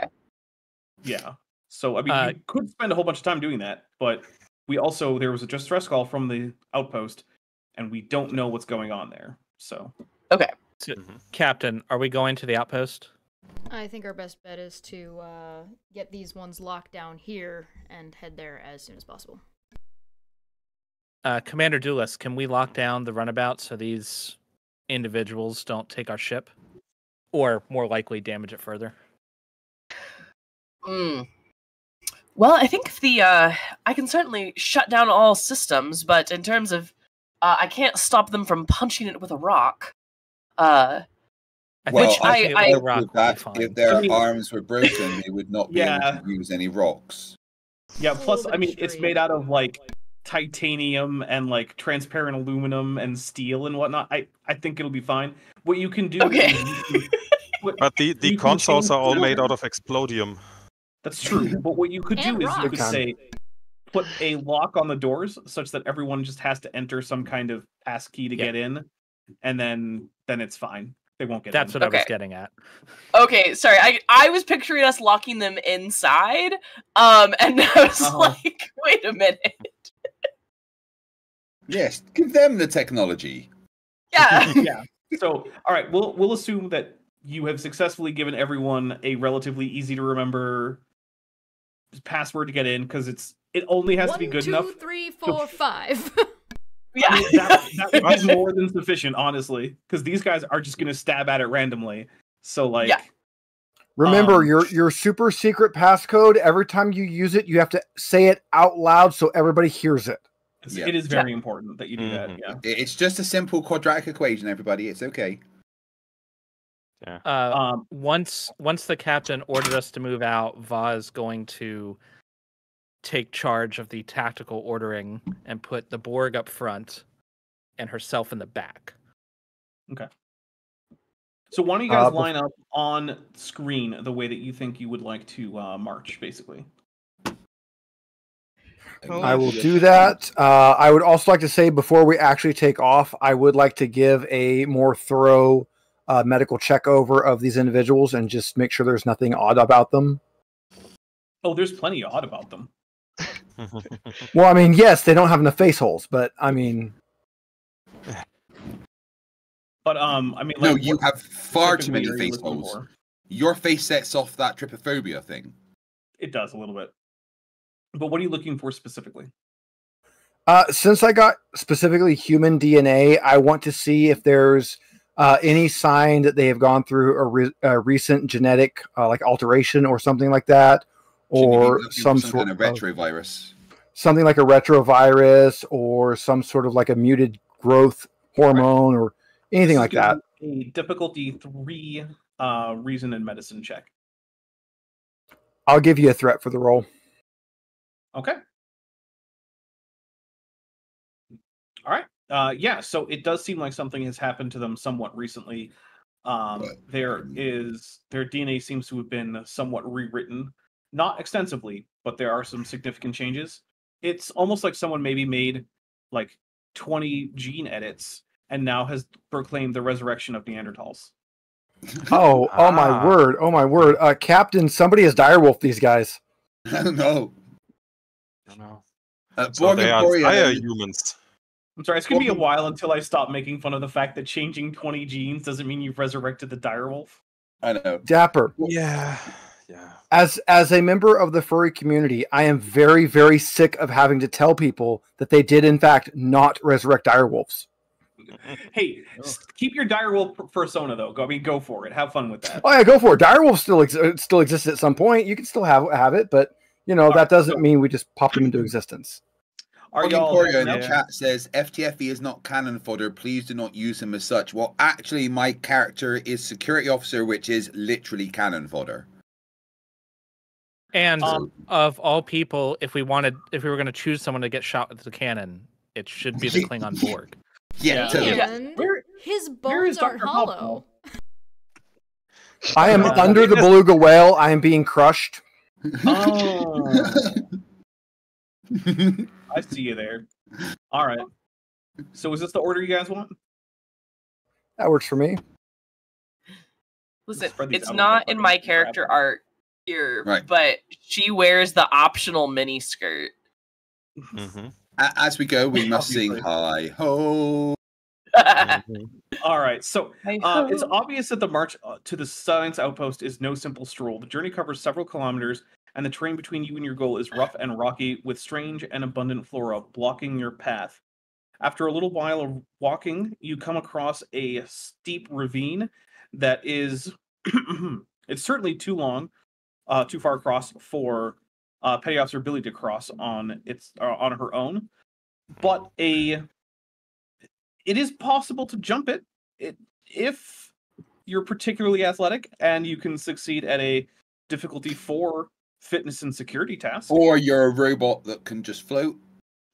yeah. So, I mean, you could spend a whole bunch of time doing that, but there was a just stress call from the outpost, and we don't know what's going on there. So, Okay. So, Captain, are we going to the outpost? I think our best bet is to get these ones locked down here and head there as soon as possible. Commander Duelis, can we lock down the runabout so these individuals don't take our ship? Or, more likely, damage it further? Well, I think I can certainly shut down all systems, but in terms of I can't stop them from punching it with a rock. If their arms were broken, they would not be able to use any rocks. Yeah, plus, I mean, it's made out of, like, titanium and, like, transparent aluminum and steel and whatnot. I think it'll be fine. What you can do is... But the consoles are all made out of explodium. That's true. But what you could do And is you rocks. could say, put a lock on the doors such that everyone just has to enter some kind of pass key to get in, and then it's fine. They won't get in. That's what I was getting at. Okay, sorry. I was picturing us locking them inside, and I was like, wait a minute. Yes, give them the technology. Yeah. Yeah. So, all right, we'll assume that you have successfully given everyone a relatively easy to remember password to get in, because it only has to be good enough. 1, 2, 3, 4, 5. Yeah. I mean, that would be more than sufficient, honestly, because these guys are just going to stab at it randomly. So, like, remember your super secret passcode. Every time you use it, you have to say it out loud so everybody hears it. It is very important that you do that. Yeah. It's just a simple quadratic equation, everybody. It's okay. Yeah. Once the captain ordered us to move out, Va is going to take charge of the tactical ordering and put the Borg up front and herself in the back. Okay. So why don't you guys line up on screen the way that you think you would like to march, basically? I will do that. I would also like to say, before we actually take off, I would like to give a more thorough medical check over of these individuals and just make sure there's nothing odd about them. Oh, there's plenty odd about them. Well, I mean, yes, they don't have enough face holes, but I mean... But, I mean... No, you have far too many face holes. Your face sets off that trypophobia thing. It does, a little bit. But what are you looking for specifically? Since I got specifically human DNA, I want to see if there's any sign that they have gone through a recent genetic like alteration or something like that, or some sort kind of retrovirus. Something like a retrovirus or some sort of like a muted growth hormone or anything like that. A difficulty 3 reason and medicine check. I'll give you a threat for the roll. Okay. All right. Yeah, so it does seem like something has happened to them somewhat recently. Their DNA seems to have been somewhat rewritten. Not extensively, but there are some significant changes. It's almost like someone maybe made like 20 gene edits and now has proclaimed the resurrection of Neanderthals. Oh my word. Oh my word. Captain, somebody has direwolfed these guys. Oh no. No. So they are entire humans. I'm sorry, it's going to be a while until I stop making fun of the fact that changing 20 genes doesn't mean you've resurrected the direwolf. I know. Dapper. Yeah. As a member of the furry community, I am very, very sick of having to tell people that they did, in fact, not resurrect direwolves. Hey, keep your direwolf persona, though. Go for it. Have fun with that. Oh, yeah, go for it. Direwolf still exists at some point. You can still have it, but, that doesn't mean we just pop them into existence. Coria in the chat says FTFE is not cannon fodder. Please do not use him as such. Well, actually, my character is security officer, which is literally cannon fodder. And of all people, if we were going to choose someone to get shot with the cannon, it should be the Klingon Borg. Yeah, totally. His bones aren't hollow. I am under the beluga whale. I am being crushed. Oh. I see you there. All right. So is this the order you guys want? That works for me. Listen, it's not in my character art here, but she wears the optional mini skirt. Mm-hmm. As we go, we must sing "Hi Ho." All right, so it's obvious that the march to the science outpost is no simple stroll. The journey covers several kilometers, and the terrain between you and your goal is rough and rocky, with strange and abundant flora blocking your path. After a little while of walking, you come across a steep ravine that is it's certainly too far across for Petty Officer Billy to cross on her own, but it is possible to jump it if you're particularly athletic and you can succeed at a difficulty 4 fitness and security task. Or you're a robot that can just float.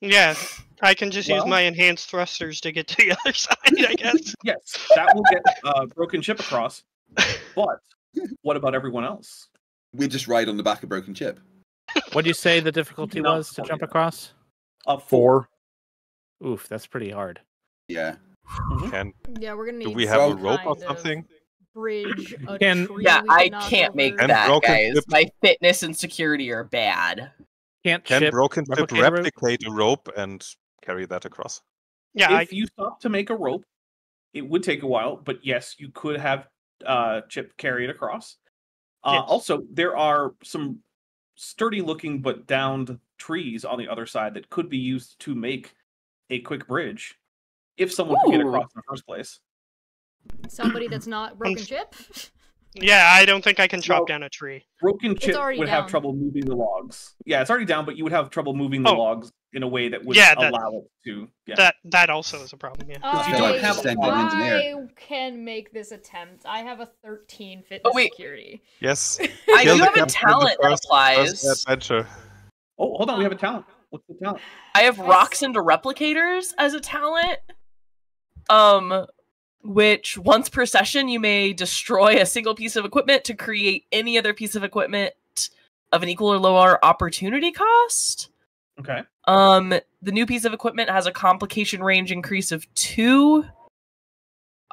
Yeah, I can just use my enhanced thrusters to get to the other side, I guess. Yes, that will get broken chip across. But what about everyone else? We just ride on the back of broken chip. What do you say the difficulty was to jump across? 4. Oof, that's pretty hard. Yeah. Yeah, we're gonna need. Do we have a rope or something? Bridge. I can't make that, guys. My fitness and security are bad. Can broken chip replicate a rope and carry that across? Yeah, if you stop to make a rope, it would take a while, but yes, you could have Chip carry it across. Yes. Also, there are some sturdy-looking but downed trees on the other side that could be used to make a quick bridge, if someone could get across in the first place. Somebody that's not broken chip? Yeah, I don't think I can chop Well, down a tree. Broken chip already would have down. trouble moving the logs. Yeah, it's already down, but you would have trouble moving the Oh. logs in a way that would Yeah, that- allow it to. Yeah. That also is a problem. Yeah. I feel like have extended engineer. I can make this attempt. I have a 13 fitness wait. security. Yes. I Kill do the have a captain in the talent that first applies. adventure. Oh, hold on, we have a talent. What's the talent? I have rocks into replicators as a talent. Which once per session you may destroy a single piece of equipment to create any other piece of equipment of an equal or lower opportunity cost. Okay. The new piece of equipment has a complication range increase of 2.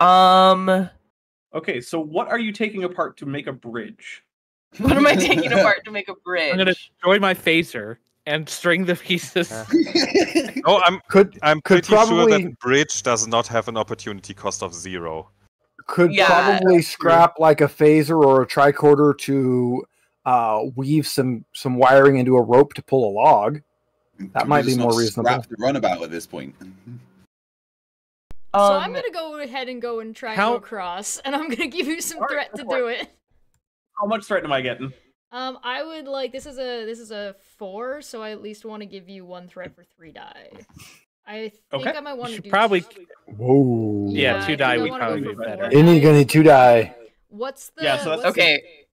Okay, so what are you taking apart to make a bridge? What am I taking apart to make a bridge? I'm gonna destroy my phaser and string the pieces. Oh, I'm Could pretty sure probably- that bridge does not have an opportunity cost of 0. Could Yeah. probably scrap like a phaser or a tricorder to weave some wiring into a rope to pull a log. That might be more reasonable. Scrap the runabout at this point. So I'm gonna go ahead and go and try and How- go across, and I'm gonna give you some Alright, threat go to for do it. How much threat am I getting? I would like this is a 4, so I at least want to give you 1 threat for 3 die. I think Okay. I might want to should do probably- Whoa. Yeah, I 2 think die I would wanna go probably for be 4 better. Any gonna 2 die. What's the Yeah, so that's- what's the Okay.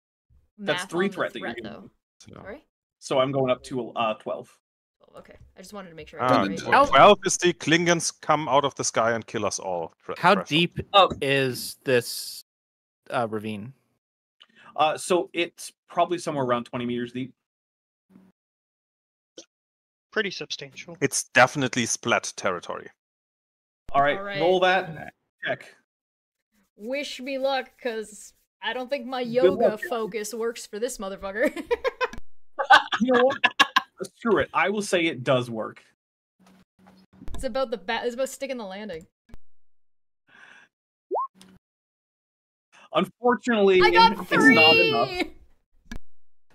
That's math 3 on the threat that you're threat, getting. though? Sorry. So I'm going up to 12. Oh, okay, I just wanted to make sure. I got Ah, it right. How- 12 is the Klingons come out of the sky and kill us all. How threshold. deep Oh. is this ravine? So it's probably somewhere around 20 meters deep. Pretty substantial. It's definitely splat territory. All right, All right. roll that. Check. Wish me luck, cause I don't think my Good yoga luck. focus works for this motherfucker. You know what? Screw it. I will say it does work. It's about it's about sticking the landing. Unfortunately, I got it's not enough. 3.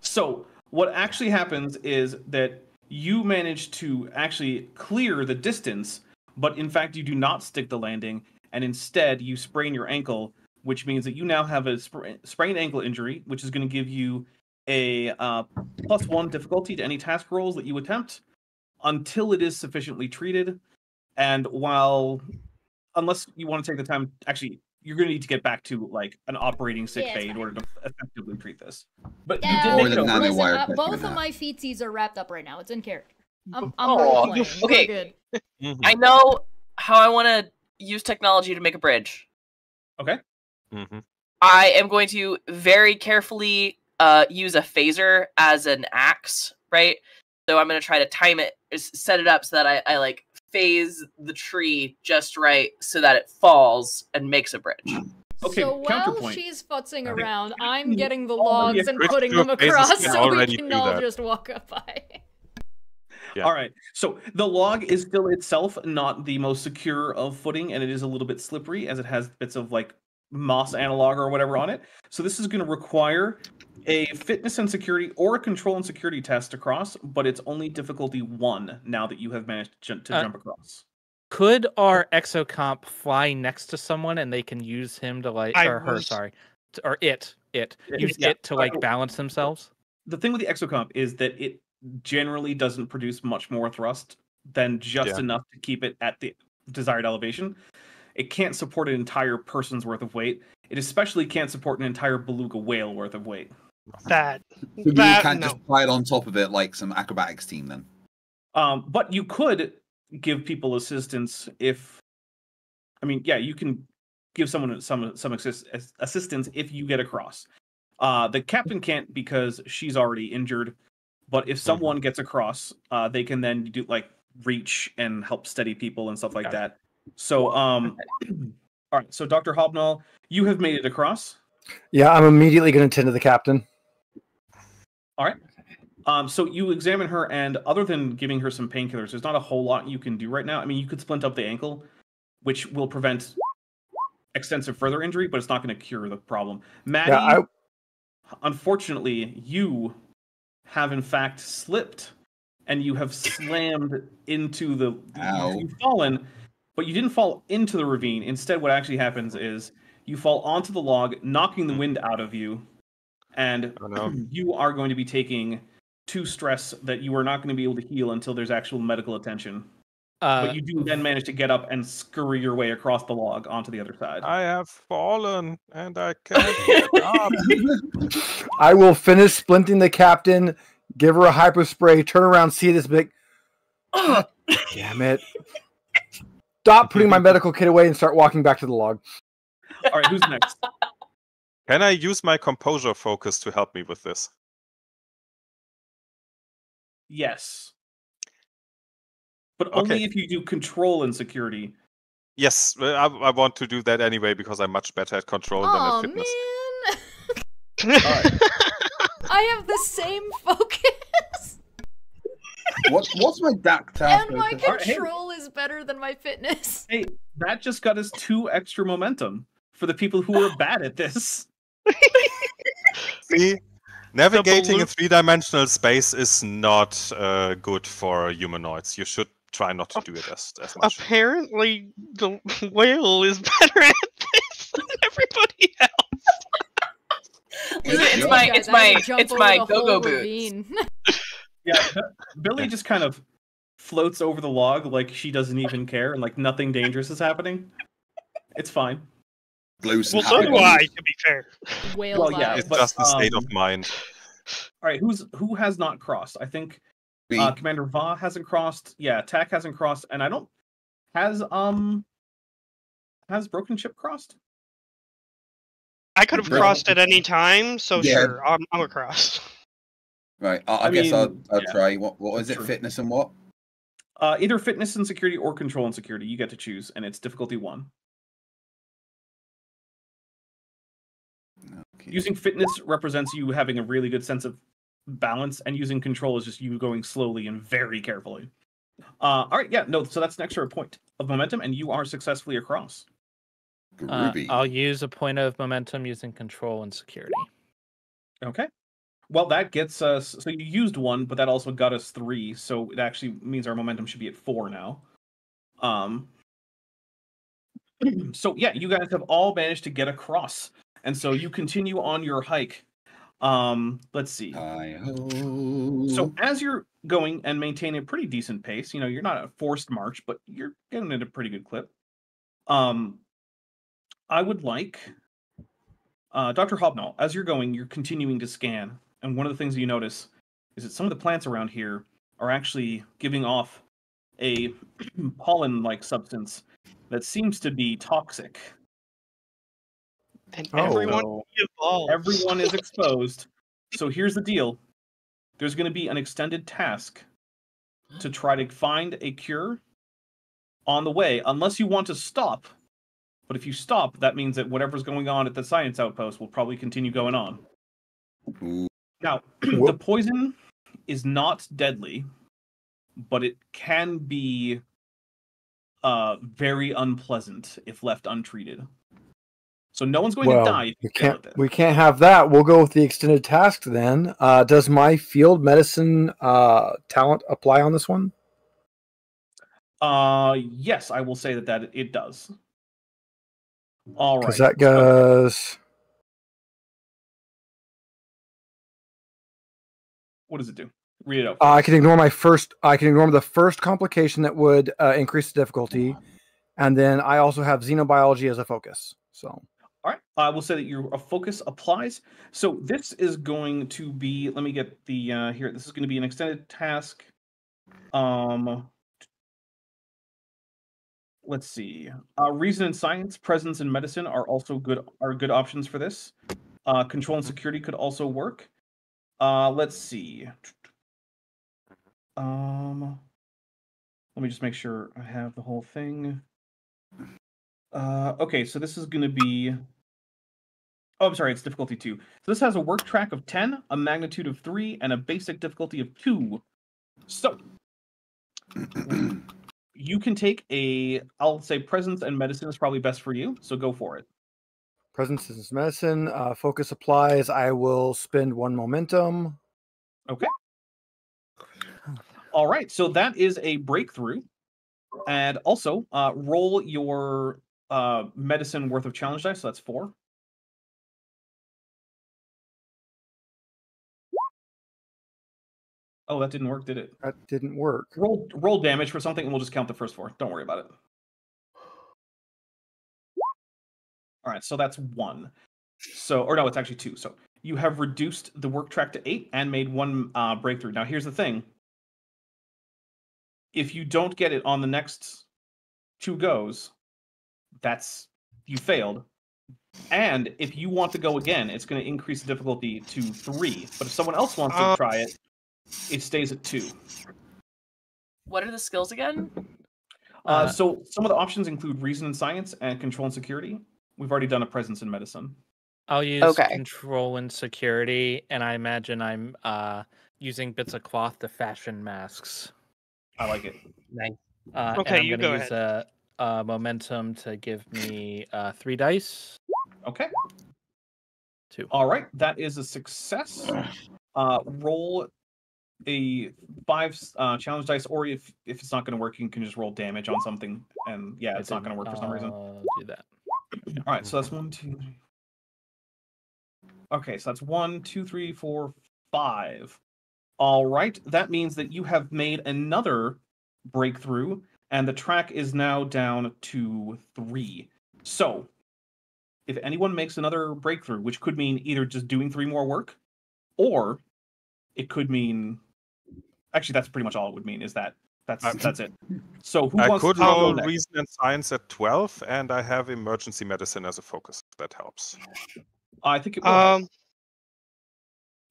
So what actually happens is that you manage to actually clear the distance, but in fact you do not stick the landing, and instead you sprain your ankle, which means that you now have a sprained ankle injury, which is going to give you a +1 difficulty to any task rolls that you attempt until it is sufficiently treated. And unless you want to take the time, actually, you're going to need to get back to like an operating sick Yeah, bay it's in order to effectively treat this. But Yeah, you did More make it than over. nano- listen, nanowire touching both of that. my feetsies are wrapped up right now. It's in character. I'm Aw, role-playing. okay. We're good. I know how I want to use technology to make a bridge. Okay. Mhm. I am going to very carefully use a phaser as an axe, right? So I'm going to try to time it, set it up so that I like phase the tree just right so that it falls and makes a bridge. Okay, So while counterpoint. she's futzing Okay. around, I'm getting the Oh, yeah, logs and Bridge putting to them a phaser across can so we already can do all that. just walk up by. Yeah. All right. So the log is still itself not the most secure of footing, and it is a little bit slippery as it has bits of like moss analog or whatever on it. So this is going to require a fitness and security or a control and security test across, but it's only difficulty 1 now that you have managed to jump across. Could our exocomp fly next to someone and they can use him to like, I or her, was- sorry, or it use yeah. it to like balance themselves? The thing with the exocomp is that it generally doesn't produce much more thrust than just Yeah. enough to keep it at the desired elevation. It can't support an entire person's worth of weight. It especially can't support an entire beluga whale worth of weight. That So you that can't no. just fly it on top of it like some acrobatics team then. But you could give people assistance if, I mean, yeah, you can give someone some assistance if you get across. The captain can't because she's already injured. But if someone gets across, they can then do like reach and help steady people and stuff like that. So, all right. So, Dr. Hobnall, you have made it across. Yeah, I'm immediately going to tend to the captain. All right. So you examine her, and other than giving her some painkillers, there's not a whole lot you can do right now. I mean, you could splint up the ankle, which will prevent extensive further injury, but it's not going to cure the problem. Maddie, Yeah, unfortunately, you have in fact slipped, and you have slammed into the. Ow. You've fallen, but you didn't fall into the ravine. Instead, what actually happens is you fall onto the log, knocking the wind out of you, and Oh, no. you are going to be taking 2 stress that you are not going to be able to heal until there's actual medical attention. But you do then manage to get up and scurry your way across the log onto the other side. I have fallen and I can't get up. I will finish splinting the captain, give her a hyper spray, turn around, see this big. God damn it. Stop putting my medical kit away and start walking back to the log. All right, who's next? Can I use my composure focus to help me with this? Yes. But only if you do control and security. Yes, I want to do that anyway because I'm much better at control than at fitness. Man. Alright. I have the same focus. What's my DAC task? And my Alright, hey. control is better than my fitness. Hey, that just got us 2 extra momentum for the people who are bad at this. See, navigating blue- in 3-dimensional space is not good for humanoids. You should try not to do it as much. Apparently, the whale is better at this than everybody else. It's my go-go boots. ravine. Yeah, Billy just kind of floats over the log like she doesn't even care and like nothing dangerous is happening. It's fine. Blow some Well, so do happy I, ones. to be fair. Whale Well, yeah, vibes. It's but, just a state of mind. All right, who has not crossed? I think Me. Commander Va hasn't crossed. Yeah, Tack hasn't crossed, and I don't has Broken Ship crossed? I could have Right. crossed at any time, so Yeah. sure, I'm across. Right, I I guess I'll mean, yeah, try. What is it? true. Fitness and what? Either fitness and security or control and security. You get to choose, and it's difficulty 1. Okay. Using fitness represents you having a really good sense of balance, and using control is just you going slowly and very carefully. All right, yeah, no, so that's an extra point of momentum, and you are successfully across. Groovy. I'll use a point of momentum using control and security. Okay. Well, that gets us. So you used 1, but that also got us 3. So it actually means our momentum should be at 4 now. So yeah, you guys have all managed to get across, and so you continue on your hike. Let's see. Hi-ho. So as you're going and maintaining a pretty decent pace, you know, you're not a forced march, but you're getting at a pretty good clip. I would like Dr. Hobnall, as you're going, you're continuing to scan, and one of the things you notice is that some of the plants around here are actually giving off a pollen-like substance that seems to be toxic. And Oh. everyone So evolves. everyone is exposed. So here's the deal. There's going to be an extended task to try to find a cure on the way, unless you want to stop. But if you stop, that means that whatever's going on at the science outpost will probably continue going on. Ooh. Now, the poison is not deadly, but it can be very unpleasant if left untreated. So no one's going to die if you fail at this. We can't have that. We'll go with the extended task then. Does my field medicine talent apply on this one? Yes, I will say that it does. All right. Because that goes. What does it do? Read it out. I can ignore my first. I can ignore the first complication that would increase the difficulty, and then I also have xenobiology as a focus. So. All right. I will say that your focus applies. So this is going to be. Let me get the here. This is going to be an extended task. Let's see. Reason and science, presence and medicine are also good options for this. Control and security could also work. Let's see. Let me just make sure I have the whole thing. Okay, so this is going to be. Oh, I'm sorry, it's difficulty 2. So this has a work track of 10, a magnitude of 3, and a basic difficulty of 2. So you can take I'll say presence and medicine is probably best for you, so go for it. Presence is medicine. Focus applies. I will spend 1 momentum. Okay. All right, so that is a breakthrough. And also, roll your medicine worth of challenge dice. So that's 4. Oh, that didn't work, did it? That didn't work. Roll damage for something, and we'll just count the first 4. Don't worry about it. All right, so that's 1. So, or no, it's actually 2. So you have reduced the work track to 8 and made 1 breakthrough. Now, here's the thing. If you don't get it on the next 2 goes, you failed. And if you want to go again, it's going to increase the difficulty to 3. But if someone else wants to try it, it stays at 2. What are the skills again? So some of the options include reason and science and control and security. We've already done a presence in medicine. I'll use Okay. control and security, and I imagine I'm using bits of cloth to fashion masks. I like it. Nice. Okay, and I'm you gonna go use a momentum to give me 3 dice. Okay. 2. All right, that is a success. Roll a 5 challenge dice, or if it's not going to work, you can just roll damage on something, and yeah, it's not going to work for some reason. Do that. All right, so that's 1, 2, 3. Okay, so that's 1, 2, 3, 4, 5. All right, that means that you have made another breakthrough, and the track is now down to 3. So, if anyone makes another breakthrough, which could mean either just doing 3 more work, or it could mean, actually, that's pretty much all it would mean. Is that's it. So who I wants could to go roll next? reason and science at 12, and I have emergency medicine as a focus. If that helps. I think it will.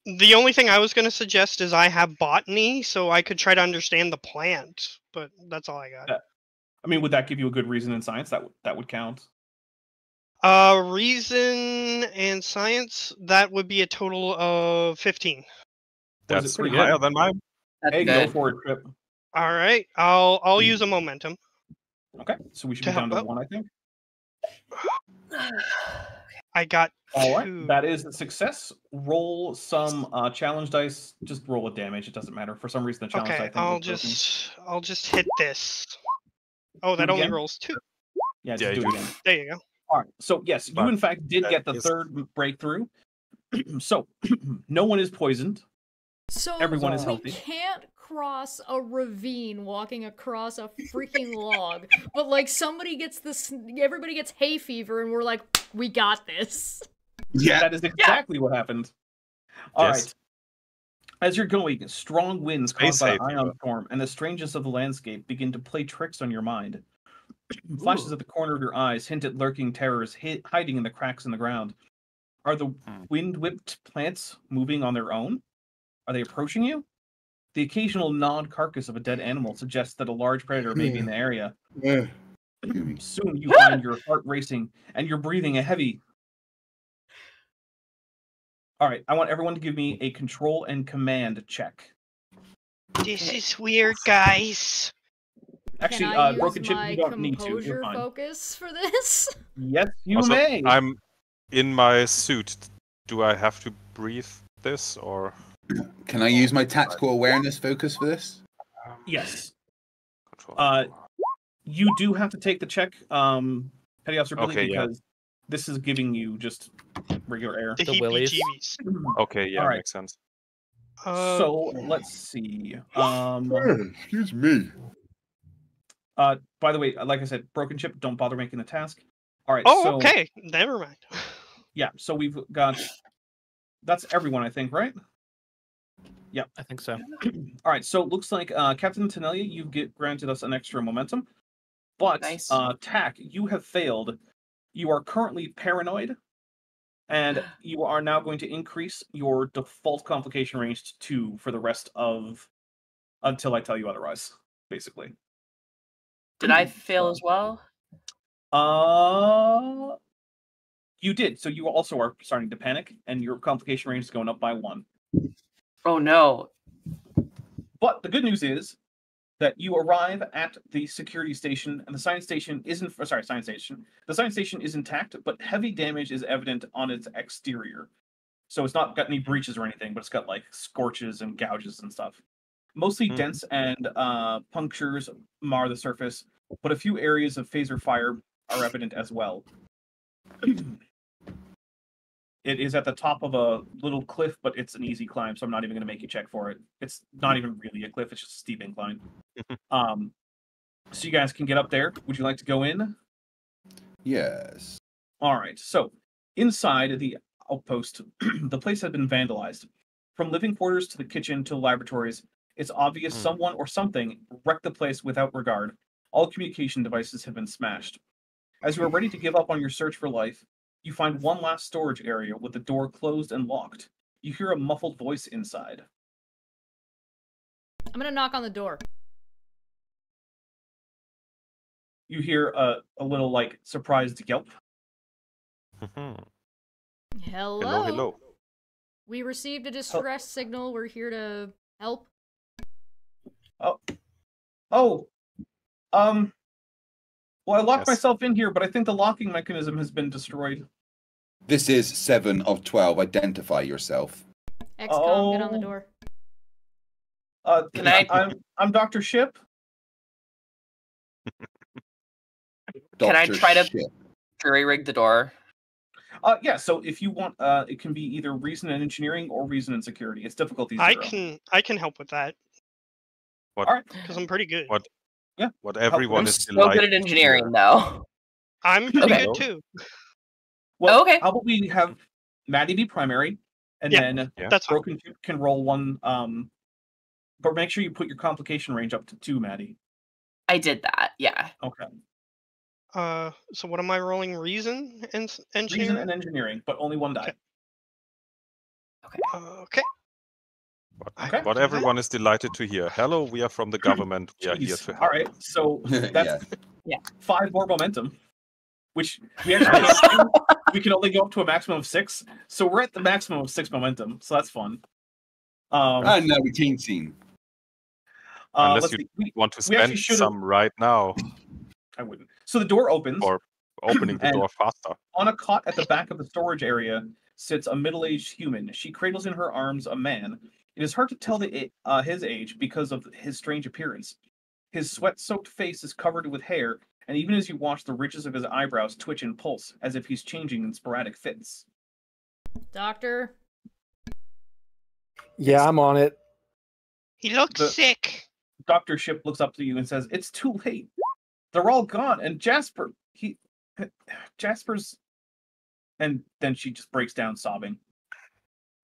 The only thing I was going to suggest is I have botany, so I could try to understand the plant, but that's all I got. I mean, would that give you a good reason in science? That would count. Reason and science, that would be a total of 15. That's pretty higher good. than mine. That's Hey, good. go for it, Trip. All right, I'll use a momentum. Okay, so we should To be down to help out. 1, I think. I got All right, 2. that is a success. Roll some challenge dice. Just roll a damage. It doesn't matter. For some reason, the challenge Okay, die thing was broken. I'll just hit this. Oh, Do that it only again? rolls 2. Yeah, just Yeah, do you it again. There you go. All right. So yes, you But in fact did that get the is- 3rd breakthrough. So no one is poisoned. So Everyone is we healthy. can't cross a ravine walking across a freaking log, but like somebody gets this, everybody gets hay fever, and we're like, we got this. Yeah. That is exactly what happened. All right. Yes. As you're going, strong winds caused by Space the hay ion fever. storm and the strangeness of the landscape begin to play tricks on your mind. Flashes at the corner of your eyes hint at lurking terrors hiding in the cracks in the ground. Are the wind-whipped plants moving on their own? Are they approaching you? The occasional gnawed carcass of a dead animal suggests that a large predator may be in the area. Soon you find your heart racing and you're breathing a heavy. All right, I want everyone to give me a control and command check. This is weird, guys. Actually, Can I use Broken Chip, my you don't need to. composure You're fine. focus for this? Yes, you Also, may. I'm in my suit. Do I have to breathe this or? Can I use my tactical awareness focus for this? Yes. Control. You do have to take the check, Petty Officer Billy, Okay, yeah. because this is giving you just regular air. The The willies. heebie-jeebies. Okay, yeah, All right. makes sense. So let's see. Excuse me. By the way, like I said, Broken Chip, don't bother making the task. All right. Oh, so, okay. Never mind. Yeah. So we've got. That's everyone, I think, right? I think so. All right. So it looks like Captain Tenelia, you get granted us an extra momentum, but Nice. Tack, you have failed. You are currently paranoid, and you are now going to increase your default complication range to 2 for the rest of until I tell you otherwise. Basically. Did I fail as well? You did. So you also are starting to panic, and your complication range is going up by 1. Oh no. But the good news is that you arrive at the security station, and the science station isn't. Science station. The science station is intact, but heavy damage is evident on its exterior. So it's not got any breaches or anything, but it's got like scorches and gouges and stuff. Mostly dense and punctures mar the surface, but a few areas of phaser fire are evident as well. It is at the top of a little cliff, but it's an easy climb, so I'm not even going to make you check for it. It's not even really a cliff; it's just a steep incline. So you guys can get up there. Would you like to go in? Yes. All right. So inside the outpost, the place had been vandalized. From living quarters to the kitchen to the laboratories, it's obvious someone or something wrecked the place without regard. All communication devices have been smashed. As you are ready to give up on your search for life, you find one last storage area with the door closed and locked. You hear a muffled voice inside. I'm gonna knock on the door. You hear a little, like, surprised yelp. Hello? Hello, hello. We received a distress signal. We're here to help. Well, I locked Yes. myself in here, but I think the locking mechanism has been destroyed. This is 7 of 12. Identify yourself. XCOM, get on the door. Can I- I'm Dr. Ship. Can I Dr. try to- Ship. Jury rig the door. Yeah, so if you want, it can be either reason and engineering or reason and security. It's difficulty 0. I can help with that What? All right. because I'm pretty good. What? Yeah. What everyone I'm is so delighted good at to engineering, hear. though. I'm pretty Okay. good too. Well, Okay. how about we have Maddie be primary, and Yeah. then Yeah. That's fine. Broken can roll one. But make sure you put your complication range up to 2, Maddie. I did that. Yeah. Okay. So what am I rolling? Reason and engineering. Reason and engineering, but only 1 die. Okay. Okay. Okay. What everyone is delighted to hear. Hello, we are from the government. We are here Jeez. to help. All right. So that's Yeah. 5 more momentum, which we actually can't do. We can only go up to a maximum of 6. So we're at the maximum of 6 momentum. So that's fun. And now we team scene. Unless let's you see. want to we actually spend should've- some right now, I wouldn't. So the door opens. or opening the And- door faster. On a cot at the back of the storage area sits a middle-aged human. She cradles in her arms a man. It is hard to tell his age because of his strange appearance. His sweat-soaked face is covered with hair, and even as you watch, the ridges of his eyebrows twitch and pulse, as if he's changing in sporadic fits. Doctor? Yeah, I'm on it. He looks The- sick. Dr. Ship looks up to you and says, "It's too late. They're all gone, and Jasper's..." And then she just breaks down sobbing.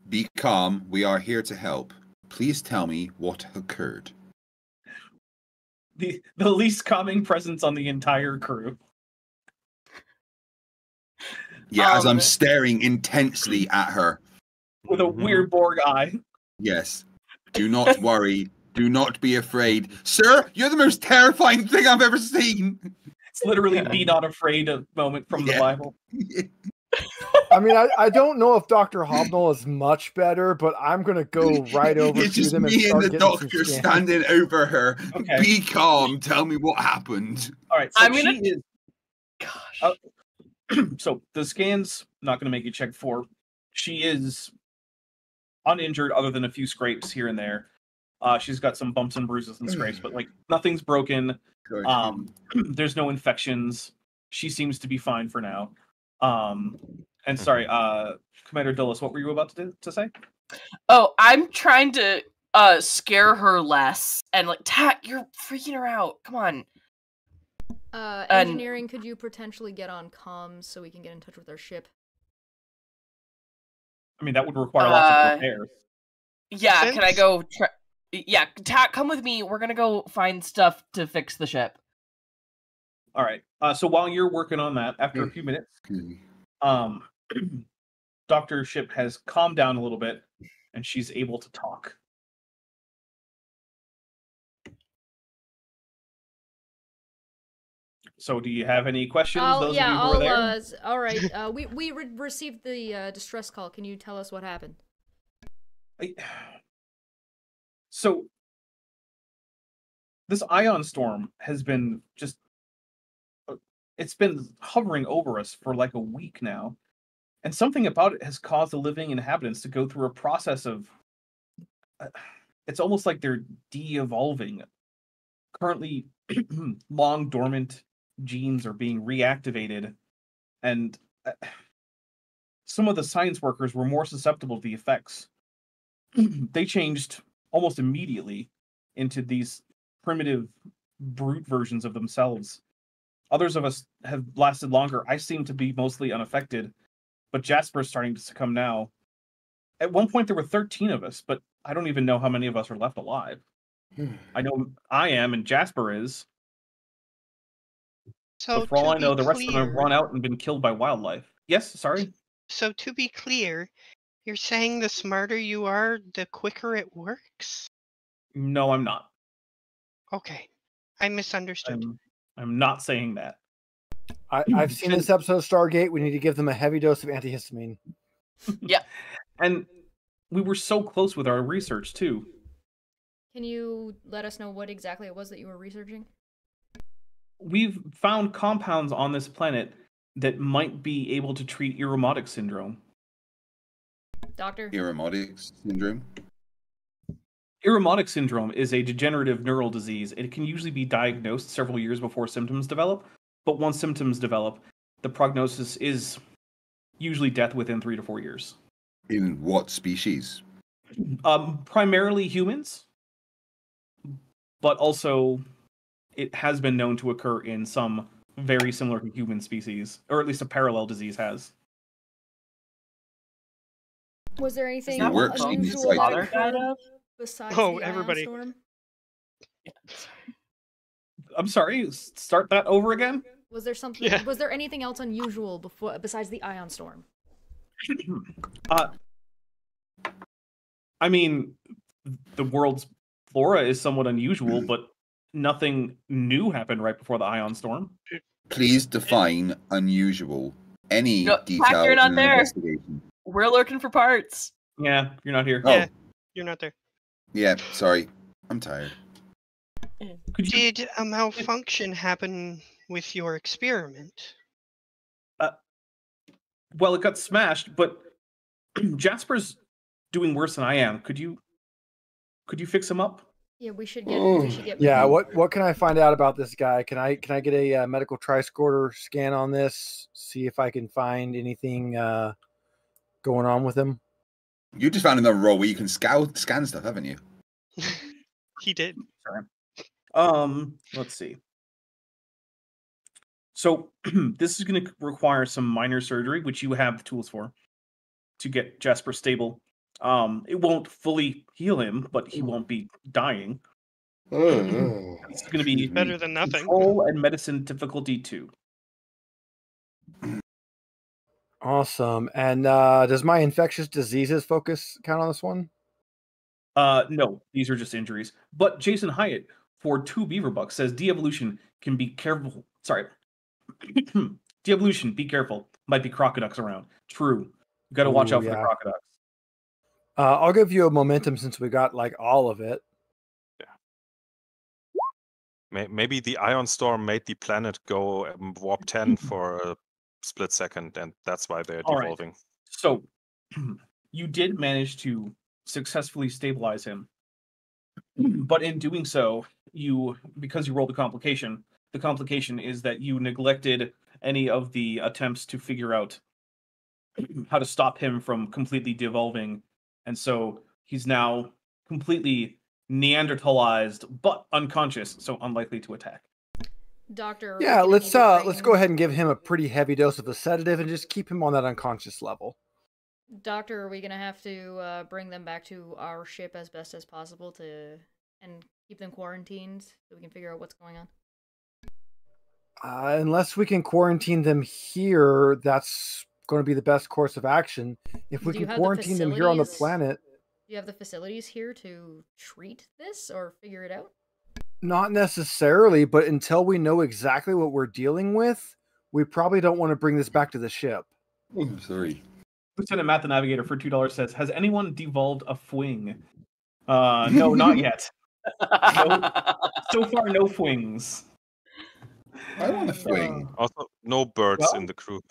Be calm. We are here to help. Please tell me what occurred. The least calming presence on the entire crew. Yeah, as I'm Um, staring intensely at her. With a weird Borg eye. Yes. Do not worry. Do not be afraid. Sir, you're the most terrifying thing I've ever seen. It's literally "Be not afraid" a moment from the Yeah. Bible. I mean, I don't know if Dr. Hobnall is much better, but I'm going to go right over It's to just them and me and start the getting some doctor scans. standing over her. Okay. Be calm. Tell me what happened. All right, so I'm gonna- she is. Gosh. So the scans, not going to make you check for. She is uninjured, other than a few scrapes here and there. She's got some bumps and bruises and scrapes, but like nothing's broken. There's no infections. She seems to be fine for now. And sorry, Commander Dulles, what were you about to say? Oh, I'm trying to scare her less and like you're freaking her out. Come on. Engineering, could you potentially get on comms so we can get in touch with our ship? I mean, that would require lots of repairs. Yeah, can I Since- go yeah, come with me. We're gonna go find stuff to fix the ship. All right. So while you're working on that, after a few minutes, Dr. Ship has calmed down a little bit, and she's able to talk. So, do you have any questions? Those of you who were there. All right. We received the distress call. Can you tell us what happened? So, this ion storm has been just... It's been hovering over us for like a week now. And something about it has caused the living inhabitants to go through a process of it's almost like they're de-evolving. Currently, long dormant genes are being reactivated, and some of the science workers were more susceptible to the effects. They changed almost immediately into these primitive brute versions of themselves. Others of us have lasted longer. I seem to be mostly unaffected, but Jasper's starting to succumb now. At one point, there were 13 of us, but I don't even know how many of us are left alive. I know I am, and Jasper is. So But for all to I know, be the rest of them have clear, run out and been killed by wildlife. Yes, sorry? so to be clear, you're saying the smarter you are, the quicker it works? No, I'm not. Okay, I misunderstood. I'm not saying that. I've seen this episode of Stargate. We need to give them a heavy dose of antihistamine. Yeah. And we were so close with our research, too. Can you let us know what exactly it was that you were researching? We've found compounds on this planet that might be able to treat Irumodic syndrome. Doctor? Irumodic syndrome. Irumodic syndrome is a degenerative neural disease. It can usually be diagnosed several years before symptoms develop, but once symptoms develop, the prognosis is usually death within 3 to 4 years. In what species? Primarily humans, but also it has been known to occur in some very similar to human species, or at least a parallel disease has. Was there anything that what unusual Phoenix that Light- occurred besides Oh, the everybody. ion storm? I'm sorry, start that over again? Was there something? Yeah. Was there anything else unusual besides the ion storm? I mean, the world's flora is somewhat unusual, but nothing new happened right before the ion storm. Please define unusual. Any No, detail Pac, you're in not an there. investigation. We're looking for parts. Yeah, you're not here. Oh, Yeah. You're not there. yeah, sorry. I'm tired. Could you? Did a malfunction happen with your experiment? Well, it got smashed, but Jasper's doing worse than I am. Could you fix him up? Yeah, we should get. We should get. Yeah, what can I find out about this guy? Can I get a medical tricorder scan on this? See if I can find anything going on with him. You just found another role where you can scan stuff, haven't you? He did. Sorry. Let's see. So this is going to require some minor surgery, which you have the tools for, to get Jasper stable. It won't fully heal him, but he won't be dying. This is going to be Better than nothing. control and medicine difficulty 2. Awesome. And does my infectious diseases focus count on this one? No, these are just injuries. But Jason Hyatt for 2 beaver bucks says de-evolution can be careful. Sorry. De-evolution, be careful. Might be crocoducks around. True. You got to watch Ooh, out for the yeah. crocoducks. I'll give you a momentum since we got like all of it. Maybe the ion storm made the planet go warp 10 for a split second, and that's why they're All right. devolving. So, you did manage to successfully stabilize him. But in doing so, because you rolled the complication is that you neglected any of the attempts to figure out how to stop him from completely devolving. And so he's now completely Neanderthalized, but unconscious, so unlikely to attack. Doctor. Yeah, let's go ahead and give him a pretty heavy dose of the sedative and just keep him on that unconscious level. Doctor, are we gonna have to bring them back to our ship as best as possible and keep them quarantined so we can figure out what's going on? Unless we can quarantine them here, that's going to be the best course of action. If we Do you can have the quarantine them here on the facilities? planet, Do you have the facilities here to treat this or figure it out? not necessarily, but until we know exactly what we're dealing with, we probably don't want to bring this back to the ship. Oh, sorry. Lieutenant Matt the Navigator for $2 says, has anyone devolved a fwing? No, not yet. So far, no fwings. I want a fling. Also, no birds in the crew.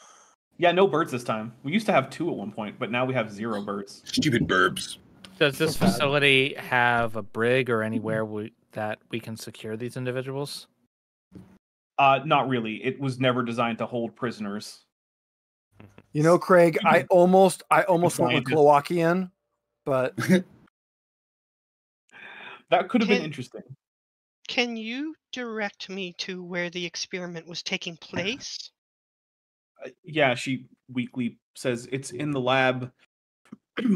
Yeah, no birds this time. We used to have 2 at one point, but now we have 0 birds. Stupid burbs. Does this So bad. facility have a brig or anywhere that we can secure these individuals? Not really. It was never designed to hold prisoners. You know, Craig, I almost went with Scientist. Cloakian, but That could have been Can- interesting. Can you direct me to where the experiment was taking place? Yeah, she weakly says it's in the lab.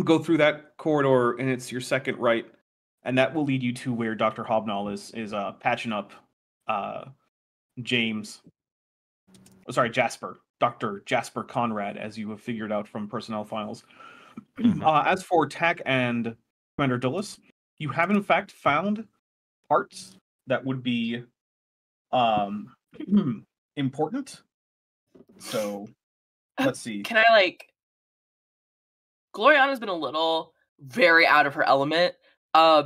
Go through that corridor, and it's your second right, and that will lead you to where Dr. Hobnall is patching up James. Oh, sorry, Jasper. Dr. Jasper Conrad, as you have figured out from personnel files. As for Tack and Commander Dulles, you have in fact found parts that would be important. So let's see. Can I Gloriana's been a little very out of her element.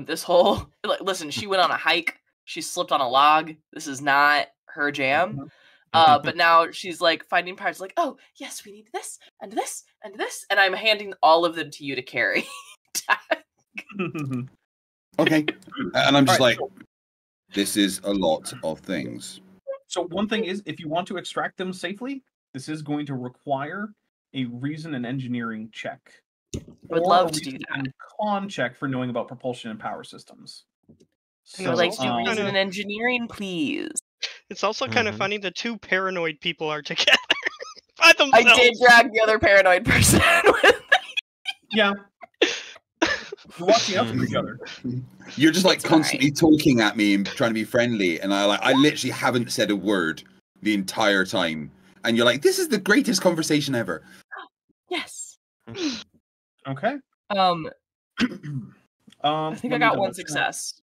This whole listen, she went on a hike, she slipped on a log. This is not her jam. But now she's finding parts oh, yes, we need this and this and this, and I'm handing all of them to you to carry. Okay. And I'm just All right, this is a lot of things. So one thing is, if you want to extract them safely, this is going to require a reason and engineering check. Would or love a to do reason that. and con check for knowing about propulsion and power systems. And I would like to do also reason kinda- and engineering, please. It's also kind of Mhm. funny the two paranoid people are together by themselves. I did drag the other paranoid person with Yeah. You're watching out for each other. You're just It's constantly talking at me and trying to be friendly, and I literally haven't said a word the entire time. And you're like, this is the greatest conversation ever. Yes. Okay. I think I let me got double one check. success.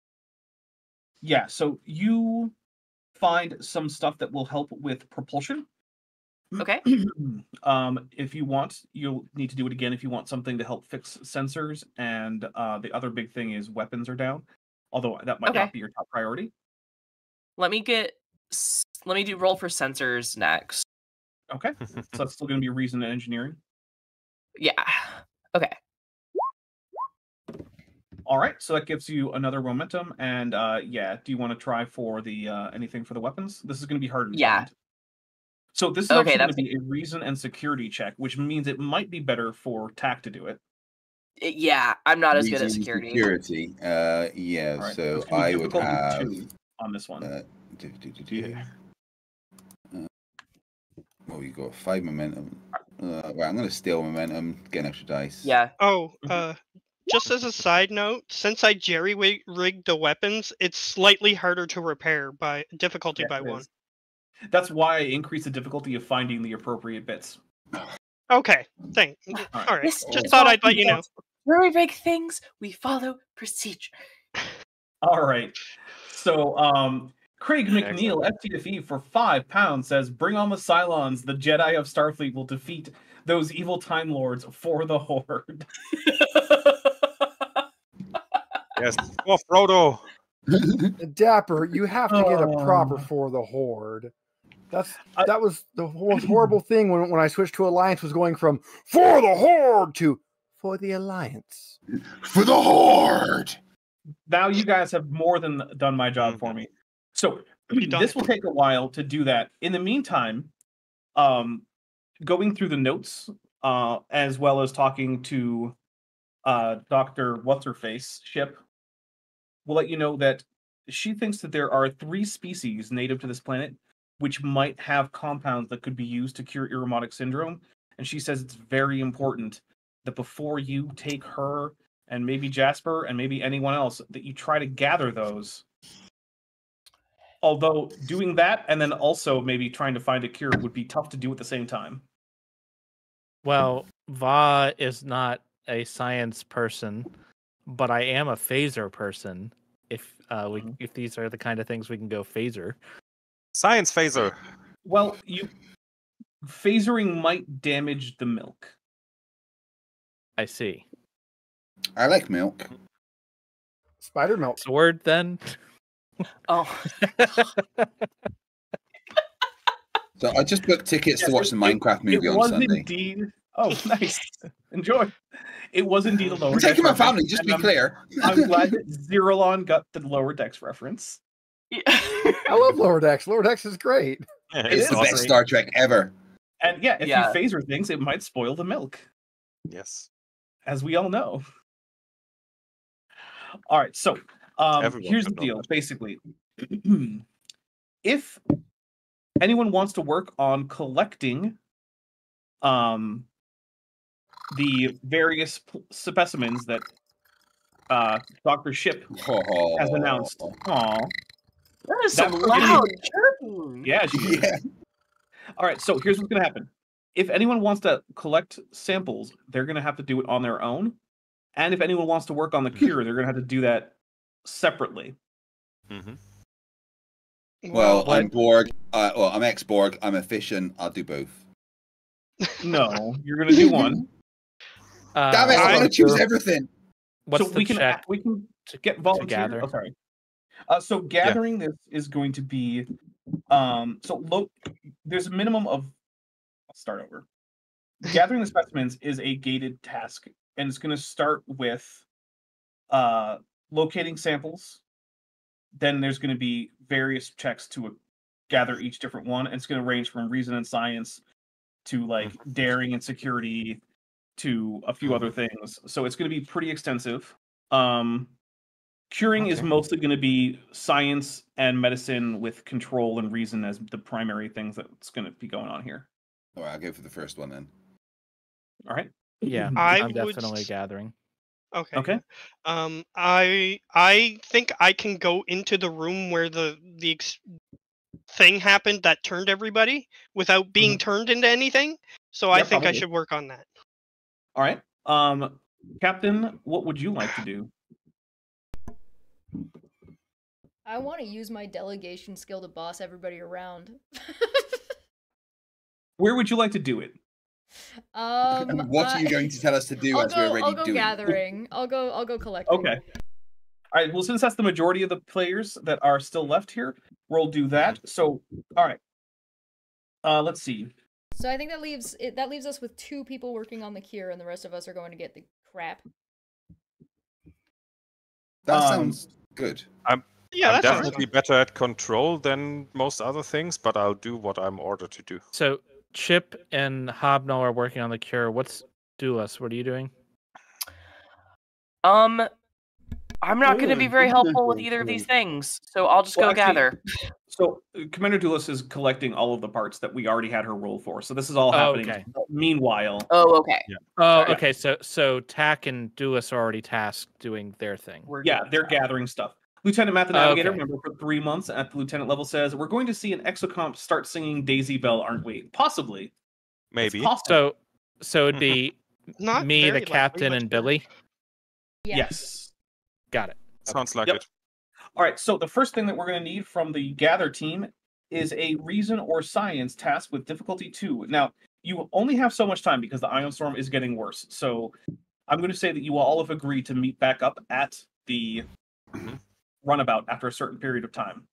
Yeah, so you find some stuff that will help with propulsion. Okay. If you want, you'll need to do it again if you want something to help fix sensors, and the other big thing is weapons are down, although that might Okay. not be your top priority. Let me do roll for sensors next. Okay, so that's still going to be reason and engineering. Yeah. Okay. All right, so that gives you another momentum, and yeah, do you want to try for the anything for the weapons? This is going to be harder to Yeah. find. So this is Okay, actually going to that's- be a reason and security check, which means it might be better for TAC to do it. Yeah, I'm not as good at Reason security. Yeah, All right, so it's gonna be I would difficulty have 2 on this one. Well, you got 5 momentum. Right, I'm going to steal momentum, get an extra dice. Yeah. Oh, just as a side note, since I jerry-rigged the weapons, it's slightly harder to repair by difficulty Yeah, by it 1. is. That's why I increased the difficulty of finding the appropriate bits. Okay, thank. right. All right, This just is thought why I'd let we you know. Where we break things, we follow procedure. All right. So, Craig McNeil, FTFE for £5 says, "Bring on the Cylons. The Jedi of Starfleet will defeat those evil Time Lords for the Horde." Yes. Oh, Frodo. Dapper, you have to get a proper Oh. for the Horde. That was the most horrible thing when I switched to Alliance, was going from for the Horde to for the Alliance. For the Horde! Now you guys have more than done my job for me. So You've done this it. will take a while to do that. In the meantime, going through the notes, as well as talking to Dr. What's-Her-Face ship, will let you know that she thinks that there are 3 species native to this planet which might have compounds that could be used to cure Irumodic syndrome. And she says it's very important that before you take her and maybe Jasper and maybe anyone else, that you try to gather those. Although doing that and then also maybe trying to find a cure would be tough to do at the same time. Well, Va is not a science person, but I am a phaser person. If if these are the kind of things we can go phaser. Science phaser. Well, phasering might damage the milk. I see. I like milk. Spider milk. Sword then. Oh. So I just booked tickets to watch the Minecraft movie it on was Sunday. indeed Oh, nice. Enjoy. It was indeed a lower I'm dex taking my reference, family, just to and be clear. I'm glad that Zerolon got the lower dex reference. I love Lower Decks. Lower Decks is great. It's is the best great. Star Trek ever. And yeah, if Yeah. you phaser things, it might spoil the milk, Yes. as we all know. All right, so Everyone here's the should know deal. that. Basically, if anyone wants to work on collecting the various specimens that Dr. Ship has announced. Aw. That is That some person- loud chirping. Yeah, she is. Yeah. All right, so here's what's going to happen. If anyone wants to collect samples, they're going to have to do it on their own. And if anyone wants to work on the cure, they're going to have to do that separately. Mm-hmm. Well, What? I'm Borg. Well, I'm ex-Borg. I'm efficient. I'll do both. No, you're going to do one. Damn it! I I- want to choose everything. What's so the we can check? we can get volunteers. gather? Oh, sorry. So gathering this is going to be there's a minimum of. Let's start over. Gathering the specimens is a gated task, and it's going to start with locating samples. Then there's going to be various checks to gather each different one, and it's going to range from reason and science to like daring and security to a few other things. So it's going to be pretty extensive. Curing is Okay. mostly going to be science and medicine with control and reason as the primary things that's going to be going on here. All right, I'll go for the first one then. All right. Yeah, I I'm would definitely s- gathering. Okay. Okay. I think I can go into the room where the thing happened that turned everybody without being turned into anything. So I Yeah, think I probably. should work on that. All right. Captain, what would you like to do? I want to use my delegation skill to boss everybody around. Where would you like to do it? And what are you going to tell us to do I'll as we're go. already I'll go doing? gathering. I'll go collecting. Okay. All right. Well, since that's the majority of the players that are still left here, we'll do that. So, all right. Let's see. So I think that leaves us with 2 people working on the cure, and the rest of us are going to get the crap. That Um, sounds good. Yeah, I'm that sounds definitely fun. better at control than most other things, but I'll do what I'm ordered to do. So Chip and Hobnell are working on the cure. What's Dulas? What are you doing? I'm not going to be very helpful with either of these things, so I'll just Well, go actually- gather. So, Commander Dulis is collecting all of the parts that we already had her roll for. So this is all Oh, happening. okay. Meanwhile, Oh, okay. Oh, Yeah. okay. So Tack and Dulas are already tasked doing their thing. We're yeah, good. they're gathering stuff. Lieutenant Matt the Navigator, Okay. remember for 3 months at the lieutenant level, says we're going to see an exocomp start singing Daisy Bell, aren't we? Possibly. It's Maybe. possible. So it'd be Not me, very the likely, captain, but and sure. Billy. Yes. Got it. Sounds like Yep. it. All right, so the first thing that we're going to need from the gather team is a reason or science task with difficulty 2. Now, you only have so much time because the ion storm is getting worse. So I'm going to say that you all have agreed to meet back up at the runabout after a certain period of time.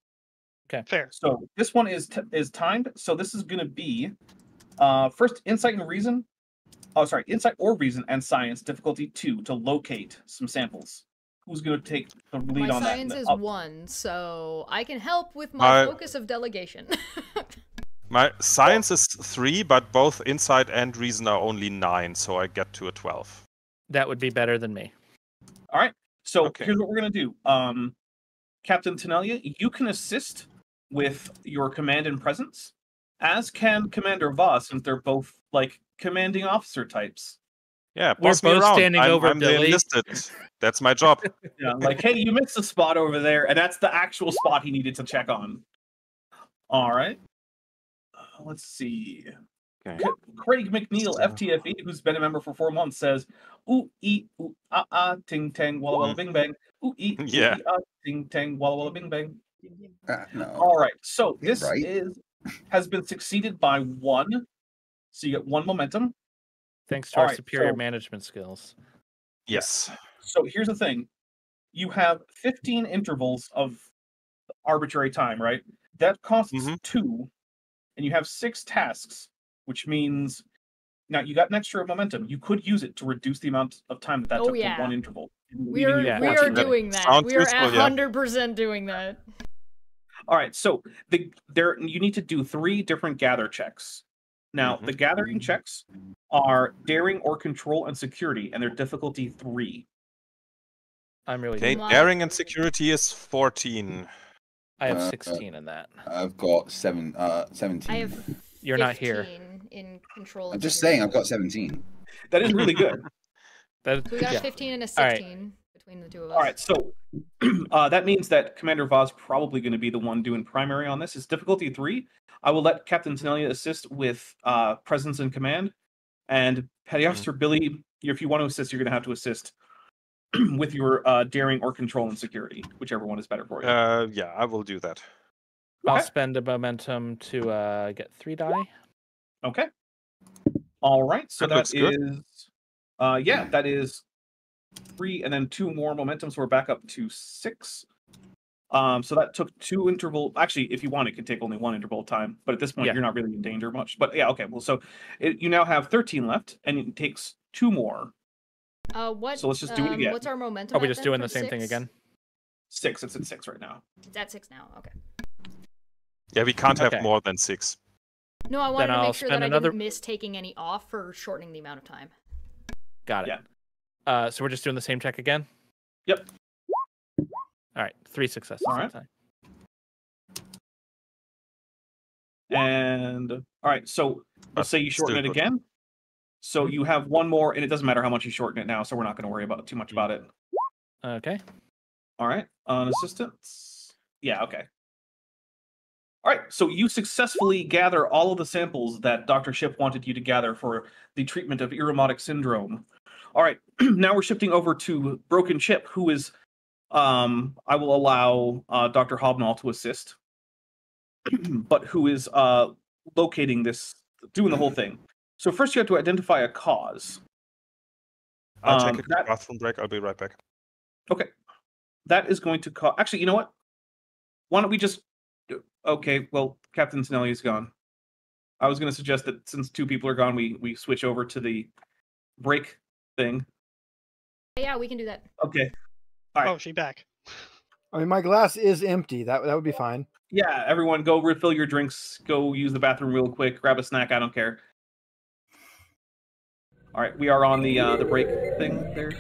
Fair. So this one is timed. So this is going to be first insight and reason. Oh, sorry, insight or reason and science difficulty 2 to locate some samples. Who's going to take the lead My on that? science is Oh, 1, so I can help with my focus of delegation. My science is 3, but both insight and reason are only 9, so I get to a 12. That would be better than me. All right. So Okay. here's what we're going to do. Captain Tenelia, you can assist with your command and presence, as can Commander Voss, since they're both like commanding officer types. Yeah, We're boss me both around. standing over I'm the Billy. enlisted. That's my job. Yeah, like, hey, you missed a spot over there, and that's the actual spot he needed to check on. All right. Let's see. Okay. Craig McNeil, FTFE, who's been a member for 4 months, says, ooh, ee, ooh, ah, ah, ting, tang, walla, walla, bing, bang. Ooh, ee, ooh, Yeah. ee, ah, ting, tang, walla, walla, bing, bang. No. All right. So You're this right. has been succeeded by 1. So you get 1 momentum. Thanks to our Alright, superior so- management skills. Yes. So here's the thing. You have 15 intervals of arbitrary time, right? That costs Mhm. 2, and you have 6 tasks, which means Now you got an extra momentum. You could use it to reduce the amount of time that Oh, took yeah. to one interval. We leaving are you we 14 are minutes. doing that. Sounds We are useful, yeah. 100% doing that. All right, so you need to do 3 different gather checks. Now, Mhm. the gathering checks are daring or control and security, and they're difficulty 3. I'm really Okay, good. daring and security is 14. I have Uh, 16 in that. I've got 17. I have You're not here. 15 in control. I'm and just security. saying, I've got 17. That is really good. That, So we got a yeah. 15 and a All right. 16 between the two of us. All right, so that means that Commander Voz probably going to be the one doing primary on this. It's difficulty 3. I will let Captain Tenelia assist with presence and command, and Petty Officer Billy, if you want to assist, you're going to have to assist with your daring or control and security, whichever one is better for you. Yeah, I will do that. I'll Okay. spend a momentum to get 3 die. Okay. All right, so That looks that good. is, yeah, that is 3, and then 2 more momentum, so we're back up to 6. So that took 2 interval. Actually, if you want, it could take only 1 interval time. But at this point, Yeah. you're not really in danger much. But yeah, okay. Well, so you now have 13 left, and it takes 2 more. What? So let's just do it again. What's our momentum? Are we at just then doing for the same thing 6? again? 6. It's at 6 right now. It's at 6 now. Okay. Yeah, we can't have Okay. more than 6. No, I wanted to I'll make sure that spend I another- didn't miss taking any off for shortening the amount of time. Got it. Yeah. So we're just doing the same check again? Yep. All right. 3 successes All that right. time. And all right, so But let's say you shorten still it good. again. So you have 1 more, and it doesn't matter how much you shorten it now. So we're not going to worry about too much about it. Okay. All right, on assistance. Yeah, okay. All right, so you successfully gather all of the samples that Dr. Ship wanted you to gather for the treatment of Irimotic syndrome. All right, now we're shifting over to Broken Chip, who is, I will allow Dr. Hobnall to assist, but who is locating this, doing the whole thing. So first you have to identify a cause. I'll take a that- bathroom break. I'll be right back. Okay. That is going to cause... Actually, you know what? Why don't we just... Okay, well, Captain Snelly is gone. I was going to suggest that since 2 people are gone, we switch over to the break thing. Yeah, we can do that. Okay. All right. Oh, she back. I mean, my glass is empty. That would be fine. Yeah, everyone go refill your drinks. Go use the bathroom real quick. Grab a snack. I don't care. All right, we are on the break thing there.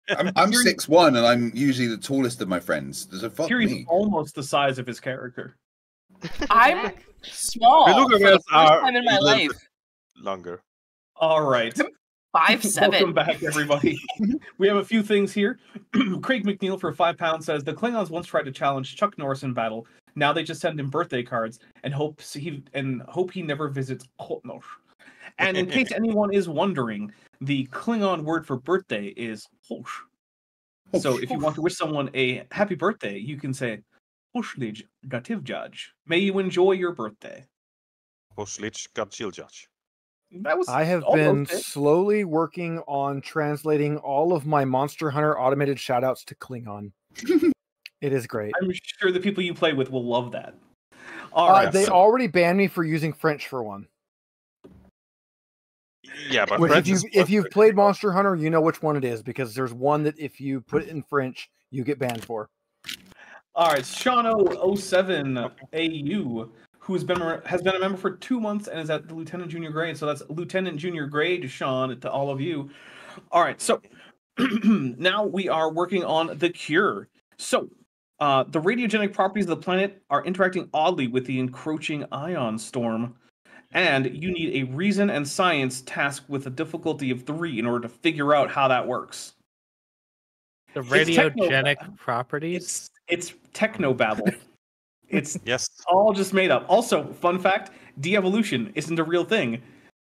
I'm 6'1", and I'm usually the tallest of my friends. So fuck Kiri's me. almost the size of his character. I'm Jack. small Beluga for the whales first are time in a my little life. bit longer. All right. 5'7". Welcome back, everybody. We have a few things here. Craig McNeil for £5 says the Klingons once tried to challenge Chuck Norris in battle. Now they just send him birthday cards and hope he never visits Kotnosh. And in case anyone is wondering, the Klingon word for birthday is Hosh. So if you want to wish someone a happy birthday, you can say Hoshlij Gativjaj. May you enjoy your birthday. Poshlich Gachiljach. That was I have all been okay. slowly working on translating all of my Monster Hunter automated shoutouts to Klingon. It is great. I'm sure the people you play with will love that. All right. They so- already banned me for using French for one. Yeah, but Which French if you've played Monster Hunter, you know which one it is, because there's one that if you put it in French, you get banned for. All right, Shano07 AU, has been a member for 2 months and is at the Lieutenant Junior grade. So that's Lieutenant Junior grade, Sean, to all of you. All right, so now we are working on the cure. So the radiogenic properties of the planet are interacting oddly with the encroaching ion storm. And you need a reason and science task with a difficulty of 3 in order to figure out how that works. The It's radiogenic techno- properties. It's technobabble. It's Yes. all just made up. Also, fun fact, de-evolution isn't a real thing.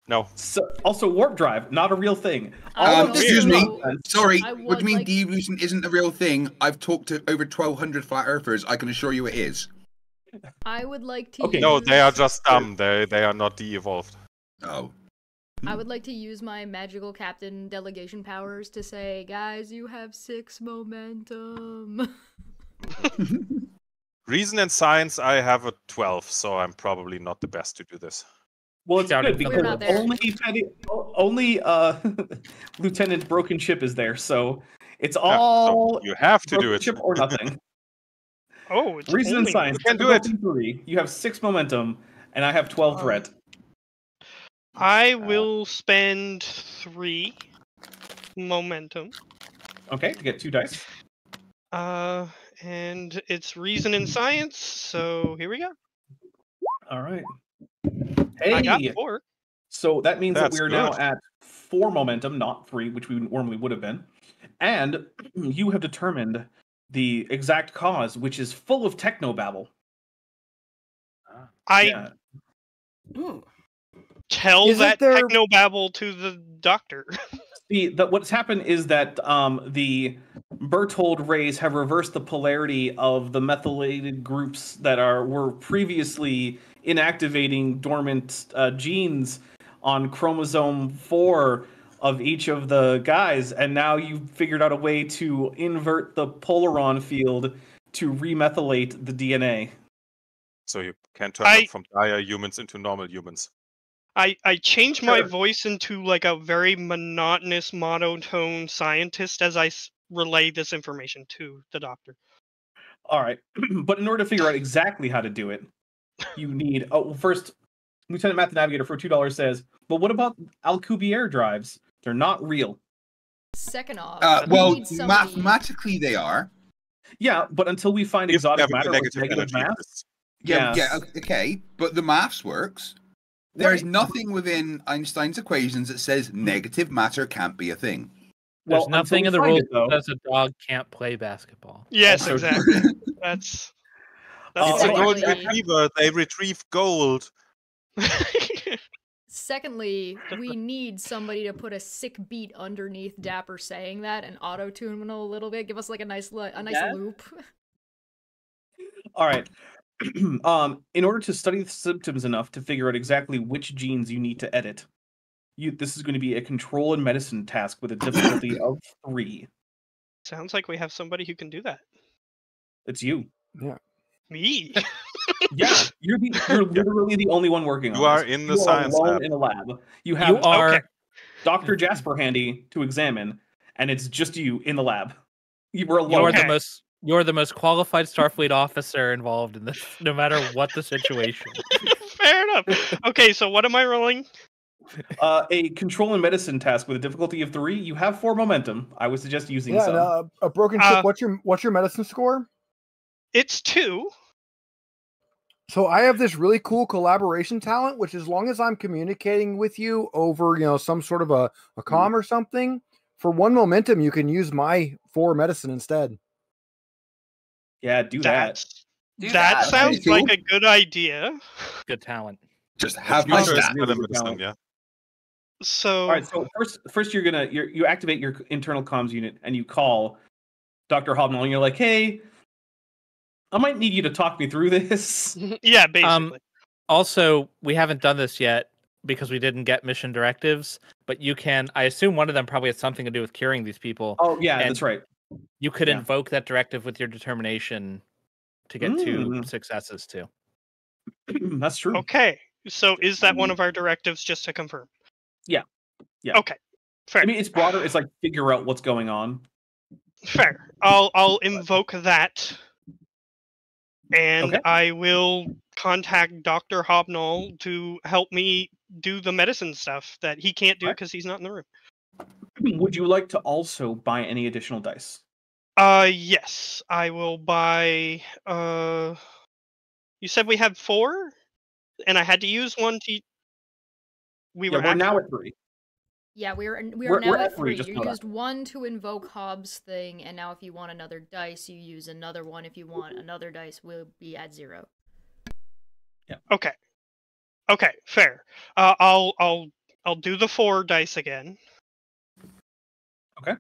No. So, also, warp drive, not a real thing. I would Excuse me. also- Sorry, I what do you mean like- de-evolution isn't a real thing? I've talked to over 1,200 flat earthers. I can assure you it is. I would like to Okay. No, they are use- just dumb. They are not de-evolved. Oh. I would like to use my magical captain delegation powers to say, guys, you have 6 momentum. Reason and science, I have a 12, so I'm probably not the best to do this. Well, it's Shouting good from We're because not there. only Lieutenant Broken Ship is there, so it's Yeah, all so you have to do Broken it. Ship or nothing. Oh, it's Reason and only- science. You can do it. difficulty 3. You have 6 momentum, and I have 12 threat. I will spend 3 momentum. Okay, to get 2 dice. And it's reason and science, so here we go. All right. I got Hey, 4. so that means that That's we are now good. at 4 momentum, not 3, which we normally would have been. And you have determined the exact cause, which is full of technobabble. I Yeah. Ooh. tell Isn't that there- technobabble to the doctor. What's happened is that the Berthold rays have reversed the polarity of the methylated groups that were previously inactivating dormant genes on chromosome 4 of each of the guys, and now you've figured out a way to invert the polaron field to remethylate the DNA. So you can turn I- them from dire humans into normal humans. I changed my Sure. voice into like a very monotonous, monotone scientist as I relay this information to the doctor. All right, but in order to figure out exactly how to do it, you need. Oh, well, first, Lieutenant Matt the Navigator for $2 says, "But what about Alcubierre drives? They're not real." Second off, we Well, need somebody... mathematically they are. Yeah, but until we find If exotic having a matter with negative energy mass, is- Yeah, yes. okay, but the maths works. There is Right. nothing within Einstein's equations that says negative matter can't be a thing. Well, There's until nothing we in the find rules it, though. that says a dog can't play basketball. Yes, Also exactly. That's It's a well, golden Secondly- retriever. They retrieve gold. Secondly, we need somebody to put a sick beat underneath Dapper saying that and auto-tune him a little bit. Give us like a nice Yeah. loop. All right. In order to study the symptoms enough to figure out exactly which genes you need to edit, this is going to be a control and medicine task with a difficulty of 3. Sounds like we have somebody who can do that. It's you. Me. Yeah, you're literally the only one working on You are this. in the You are science alone lab. in a lab. You have You are Okay. Dr. Jasper handy to examine, and it's just you in the lab. You were you're alone. Okay. the most you're the most qualified Starfleet officer involved in this, no matter what the situation. Fair enough. Okay, so what am I rolling? A control and medicine task with a difficulty of 3. You have 4 momentum. I would suggest using some. And, a broken tip. What's your medicine score? It's 2. So I have this really cool collaboration talent, which as long as I'm communicating with you over, some sort of a comm or something, for 1 momentum, you can use my 4 medicine instead. Yeah, do that. That sounds cool. like a good idea. Good talent. Just have my Sure, stat. really good medicine, talent. yeah. So All right. So first you activate your internal comms unit and you call Dr. Hobnall and you're like, hey, I might need you to talk me through this. yeah, basically. Also, we haven't done this yet because we didn't get mission directives, but you can, I assume one of them probably has something to do with curing these people. Oh yeah, And that's right. You could Yeah. invoke that directive with your determination to get 2 successes too. That's true. Okay. So is that one of our directives, just to confirm? Yeah. Yeah. Okay. Fair. I mean, it's broader. It's like figure out what's going on. Fair. I'll invoke that, and Okay. I will contact Dr. Hobnall to help me do the medicine stuff that he can't do because he's not in the room. Would you like to also buy any additional dice? Yes, I will buy. You said we had 4, and I had to use 1 to. We're now at 3. Yeah, we're We're now at at 3, 3. just You know that. used 1 to invoke Hobbs' thing, and now if you want another dice, you use another one. If you want another dice, we'll be at 0. Yeah. Okay. Okay, fair. I'll do the 4 dice again. Okay.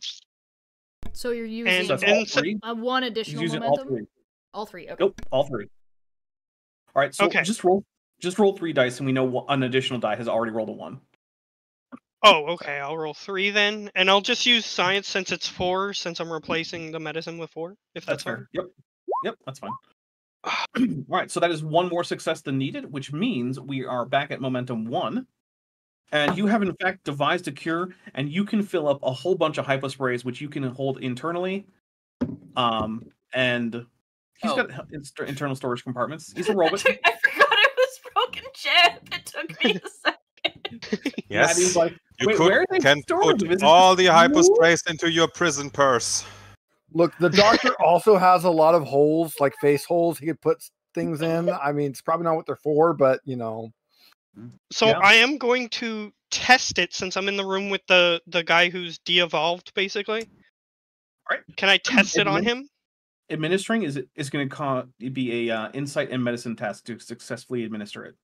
So you're using So that's all 3? 1 additional He's using momentum? all 3. All 3, okay. Nope, all 3. All right, so Okay. just roll 3 dice, and we know an additional die has already rolled a 1. Oh, okay. I'll roll 3 then, and I'll just use science since it's 4, since I'm replacing the medicine with 4. If that's fair. Yep, that's fine. All right, so that is 1 more success than needed, which means we are back at momentum 1. And you have in fact devised a cure, and you can fill up a whole bunch of hyposprays, which you can hold internally. And he's got internal storage compartments. He's a robot. I forgot it was broken chip. It took me a second. Yes. He's like, You "Wait, where are they can stored? put Is it all just the you?" hyposprays into your prison purse. Look, the doctor also has a lot of holes, like face holes he could put things in. I mean, it's probably not what they're for, but So Yeah. I am going to test it since I'm in the room with the guy who's de-evolved, basically. Right. Can I test it on him? Administering is going to be a insight and medicine task to successfully administer it.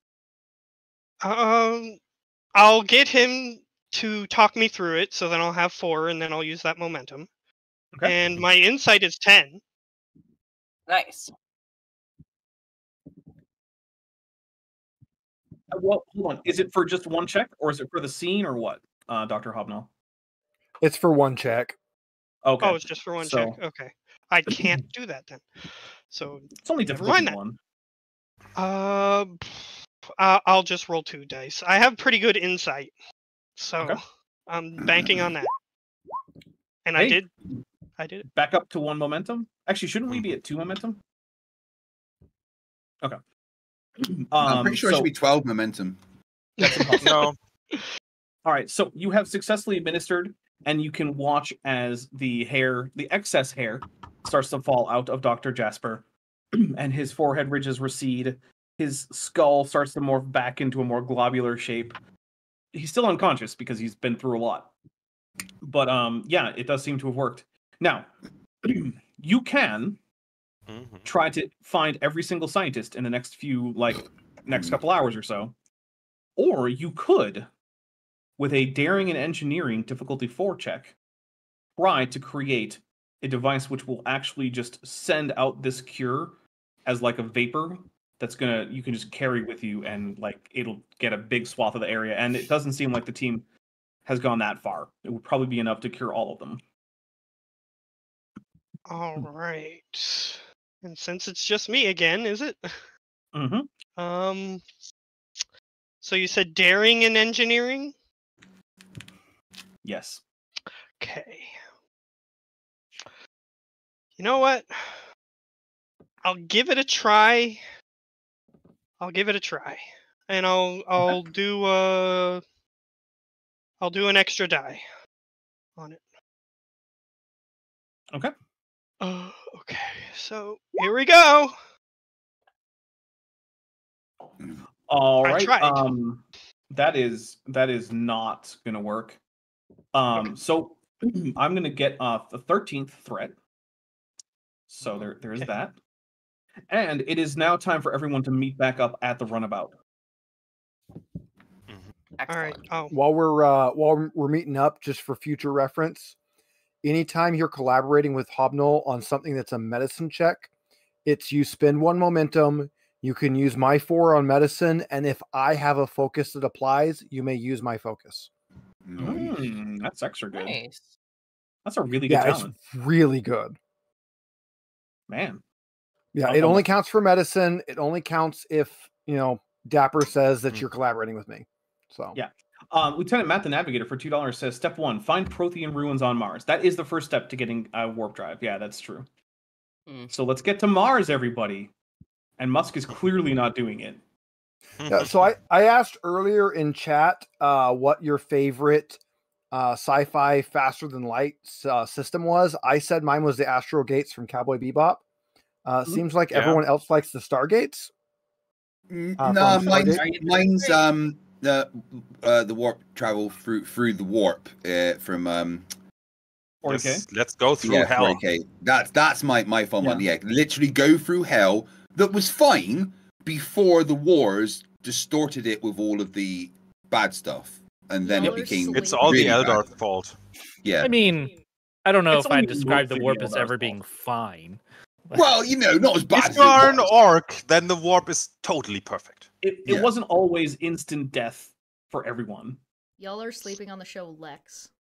I'll get him to talk me through it, so then I'll have 4, and then I'll use that momentum. Okay. And my insight is 10. Nice. Well, hold on. Is it for just 1 check, or is it for the scene, or what, Dr. Hobnall? it's for 1 check. Okay. Oh, it's just for 1 check. Okay. I can't do that then. So It's only never difficulty mind that. 1. I'll just roll 2 dice. I have pretty good insight, so Okay. I'm banking on that. And I Hey. did it. Back up to 1 momentum. Actually, shouldn't we be at 2 momentum? Okay. I'm pretty sure it so should be 12 momentum. that's impossible. No. All right, so you have successfully administered, and you can watch as the excess hair, starts to fall out of Dr. Jasper, and his forehead ridges recede. His skull starts to morph back into a more globular shape. He's still unconscious because he's been through a lot. But yeah, it does seem to have worked. Now, you can try to find every single scientist in the next couple hours or so. Or you could, with a daring and engineering difficulty 4 check, try to create a device which will actually just send out this cure as like a vapor that's you can just carry with you, and like it'll get a big swath of the area. And it doesn't seem like the team has gone that far. It would probably be enough to cure all of them. All right. And since it's just me again, is it? Mm-hmm. So you said daring and engineering? Yes. Okay. You know what? I'll give it a try. And I'll do I'll do an extra die on it. Okay. Okay, so here we go. All I right. tried. That is not gonna work. So I'm gonna get the 13th threat. So there is Okay. that. And it is now time for everyone to meet back up at the runabout. All right. Excellent. Oh, While we're meeting up, just for future reference, anytime you're collaborating with Hobnol on something that's a medicine check, it's you spend 1 momentum. You can use my 4 on medicine, and if I have a focus that applies, you may use my focus. That's extra good. Nice. That's a really good talent, it's really good. man. Yeah, Oh, it only almost. counts for medicine. It only counts if Dapper says that you're collaborating with me. So Yeah. Lieutenant Matt the Navigator for $2 says, step 1, find Prothean ruins on Mars. That is the first step to getting a warp drive. Yeah, that's true. So let's get to Mars, everybody. And Musk is clearly not doing it. Yeah, so I asked earlier in chat what your favorite sci-fi faster than light system was. I said mine was the Astro Gates from Cowboy Bebop. Seems like everyone else likes the Stargates. No, mine's the warp travel through the warp from 40K. Yes, let's go through hell. 40K. That's my fun one. Yeah. Yeah, literally go through hell. That was fine before the wars distorted it with all of the bad stuff, and then Y'all it are became. It's all really the bad. Eldar's fault. Yeah. I mean, I don't know It's if I only describe the mostly warp the as Eldar's ever being fault. fine. Well, not as bad If as you are it an was. orc, then the warp is totally perfect. It Yeah. wasn't always instant death for everyone. Y'all are sleeping on the show Lex.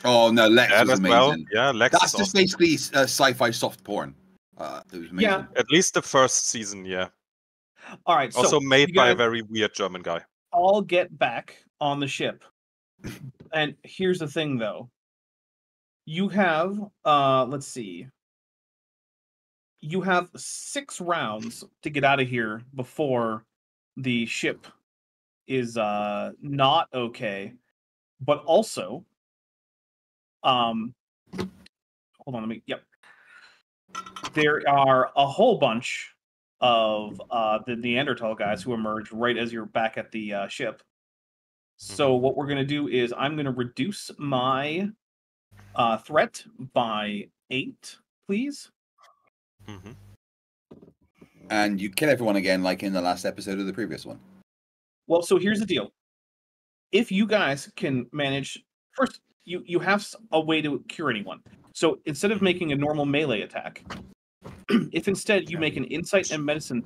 Oh no, Lex That was as amazing. well. Yeah, Lex That's is just awesome. basically sci-fi soft porn. It was amazing. Yeah. At least the first season, yeah. All right. Also So made you by a guys very weird German guy. all get back on the ship. And here's the thing, though. You have, let's see. You have 6 rounds to get out of here before the ship is not okay. But also, hold on, yep. There are a whole bunch of the Neanderthal guys who emerge right as you're back at the ship. So what we're going to do is I'm going to reduce my threat by 8, please. And you kill everyone again, like in the last episode of the previous one. Well, so here's the deal. If you guys can manage, first, you have a way to cure anyone. So instead of making a normal melee attack, if instead you make an insight and medicine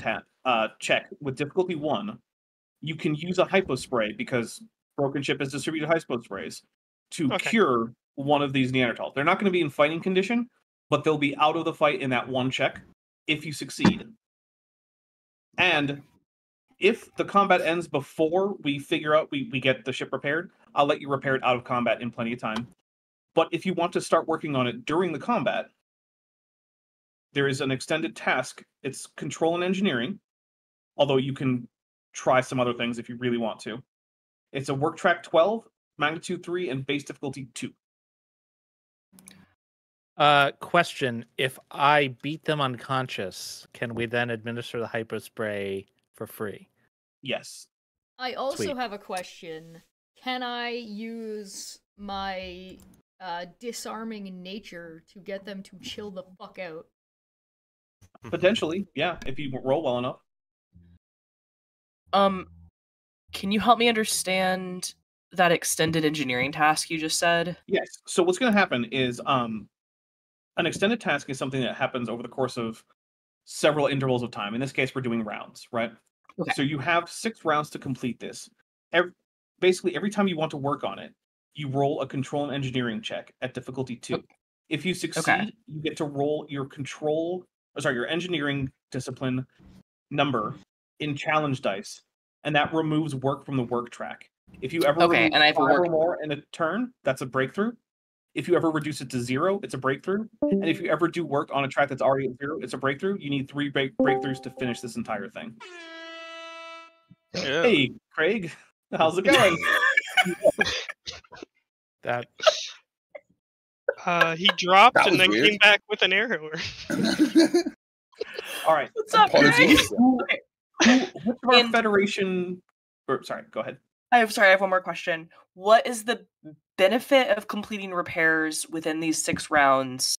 check with difficulty 1, you can use a hypo spray, because Broken Ship has distributed hypo sprays, to cure one of these Neanderthals. They're not going to be in fighting condition, but they'll be out of the fight in that one check if you succeed. And if the combat ends before we figure out we get the ship repaired, I'll let you repair it out of combat in plenty of time. But if you want to start working on it during the combat, there is an extended task. It's control and engineering, although you can try some other things if you really want to. It's a work track 12, magnitude 3, and base difficulty 2. Question: if I beat them unconscious, can we then administer the hypo spray for free? Yes. I also Sweet. have a question. Can I use my disarming nature to get them to chill the fuck out? Potentially, yeah, if you roll well enough. Can you help me understand that extended engineering task you just said? Yes. So what's going to happen is an extended task is something that happens over the course of several intervals of time. In this case, we're doing rounds, right? Okay. So you have 6 rounds to complete this. Basically, every time you want to work on it, you roll a control and engineering check at difficulty 2. Okay. If you succeed, you get to roll your your engineering discipline number in challenge dice, and that removes work from the work track. If you ever remove and I have 5 a work or more in a turn, that's a breakthrough. If you ever reduce it to 0, it's a breakthrough. And if you ever do work on a track that's already at 0, it's a breakthrough. You need 3 breakthroughs to finish this entire thing. Yeah. Hey, Craig, how's it going? That He dropped That and was then weird. came back with an arrow. All right. What's up, Greg? Apologies. Which of our And- Federation? Or, sorry, go ahead. I have one more question. What is the benefit of completing repairs within these 6 rounds?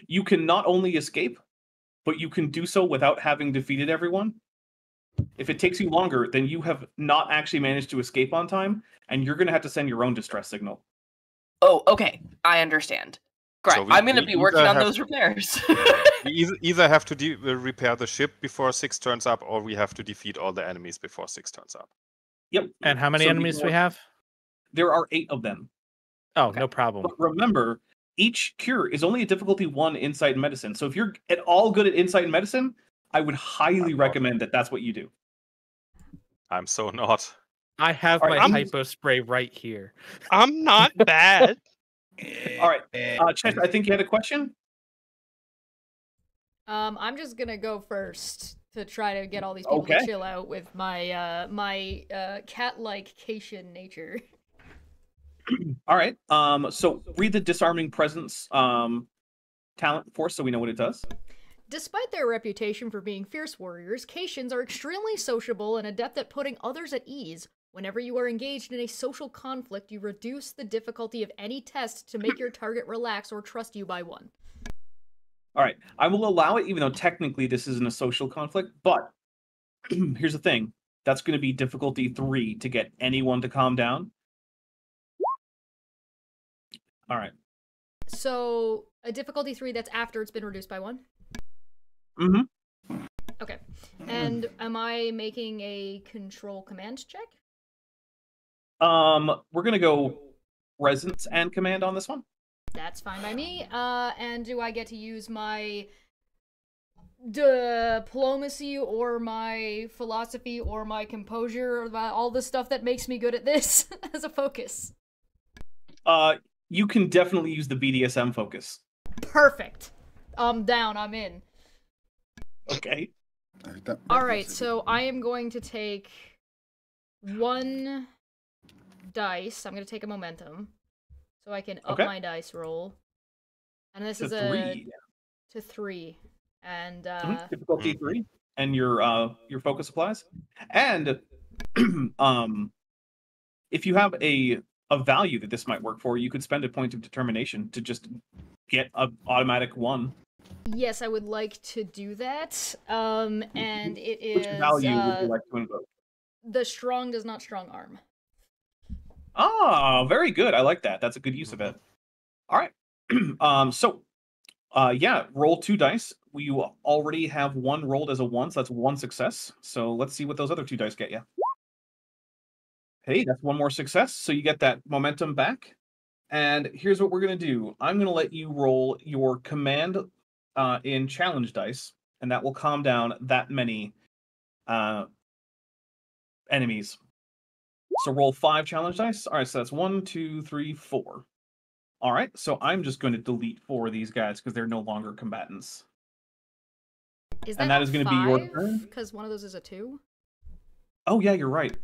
You can not only escape, but you can do so without having defeated everyone. If it takes you longer, then you have not actually managed to escape on time, and you're going to have to send your own distress signal. Oh, okay. I understand. Great. So I'm going to we be working either on have- those repairs. We either have to repair the ship before 6 turns up, or we have to defeat all the enemies before 6 turns up. Yep. and how many So enemies do we have? There are 8 of them. Oh, Okay. no problem. But remember, each cure is only a difficulty 1 insight medicine. So if you're at all good at insight medicine, I would highly I'm recommend that that's what you do. I'm so not. I have All my right, hypo spray right here. I'm not bad. All right. Chess, I think you had a question? I'm just gonna go first to try to get all these people Okay. to chill out with my cat-like Cation nature. All right. So read the disarming presence talent for us so we know what it does. Despite their reputation for being fierce warriors, Cations are extremely sociable and adept at putting others at ease. Whenever you are engaged in a social conflict, you reduce the difficulty of any test to make your target relax or trust you by 1. All right. I will allow it, even though technically this isn't a social conflict. But here's the thing. That's going to be difficulty 3 to get anyone to calm down. All right. So, a difficulty 3 that's after it's been reduced by 1? Mm-hmm. Okay. And am I making a control command check? We're going to go presence and command on this one. That's fine by me. And do I get to use my diplomacy or my philosophy or my composure or all the stuff that makes me good at this as a focus? You can definitely use the BDSM focus. Perfect. I'm down. I'm in. Okay. All right, so I am going to take 1 dice. I'm going to take a momentum so I can up Okay. my dice roll. And this To is 3. to 3. And Difficulty 3. And your focus applies. And if you have a value that this might work for, you could spend a point of determination to just get an automatic 1. yes, I would like to do that. And it is Which value would you like to invoke? the strong does not strong arm. Ah, very good. I like that. That's a good use of it. All right. Yeah, roll 2 dice. We already have 1 rolled as a 1, so that's 1 success. So let's see what those other 2 dice get you. Hey, that's 1 more success. So you get that momentum back. And here's what we're going to do. I'm going to let you roll your command in challenge dice, and that will calm down that many enemies. So roll 5 challenge dice. All right, so that's 1, 2, 3, 4. All right, so I'm just going to delete 4 of these guys because they're no longer combatants. Is And that is gonna be your turn? Because one of those is a 2? Oh, yeah, you're right.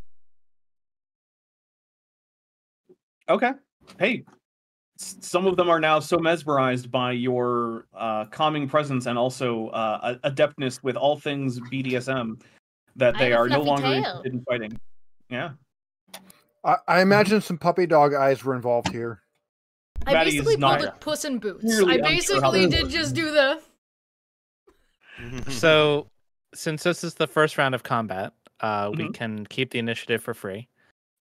Okay. Hey, some of them are now so mesmerized by your calming presence and also adeptness with all things BDSM that I they have a are no fluffy longer tail. interested in fighting. Yeah. I imagine some puppy dog eyes were involved here. I Maddie basically is pulled not a Puss in Boots. clearly I unsure how basically this did works. just do the... So, since this is the first round of combat, we Mhm. can keep the initiative for free.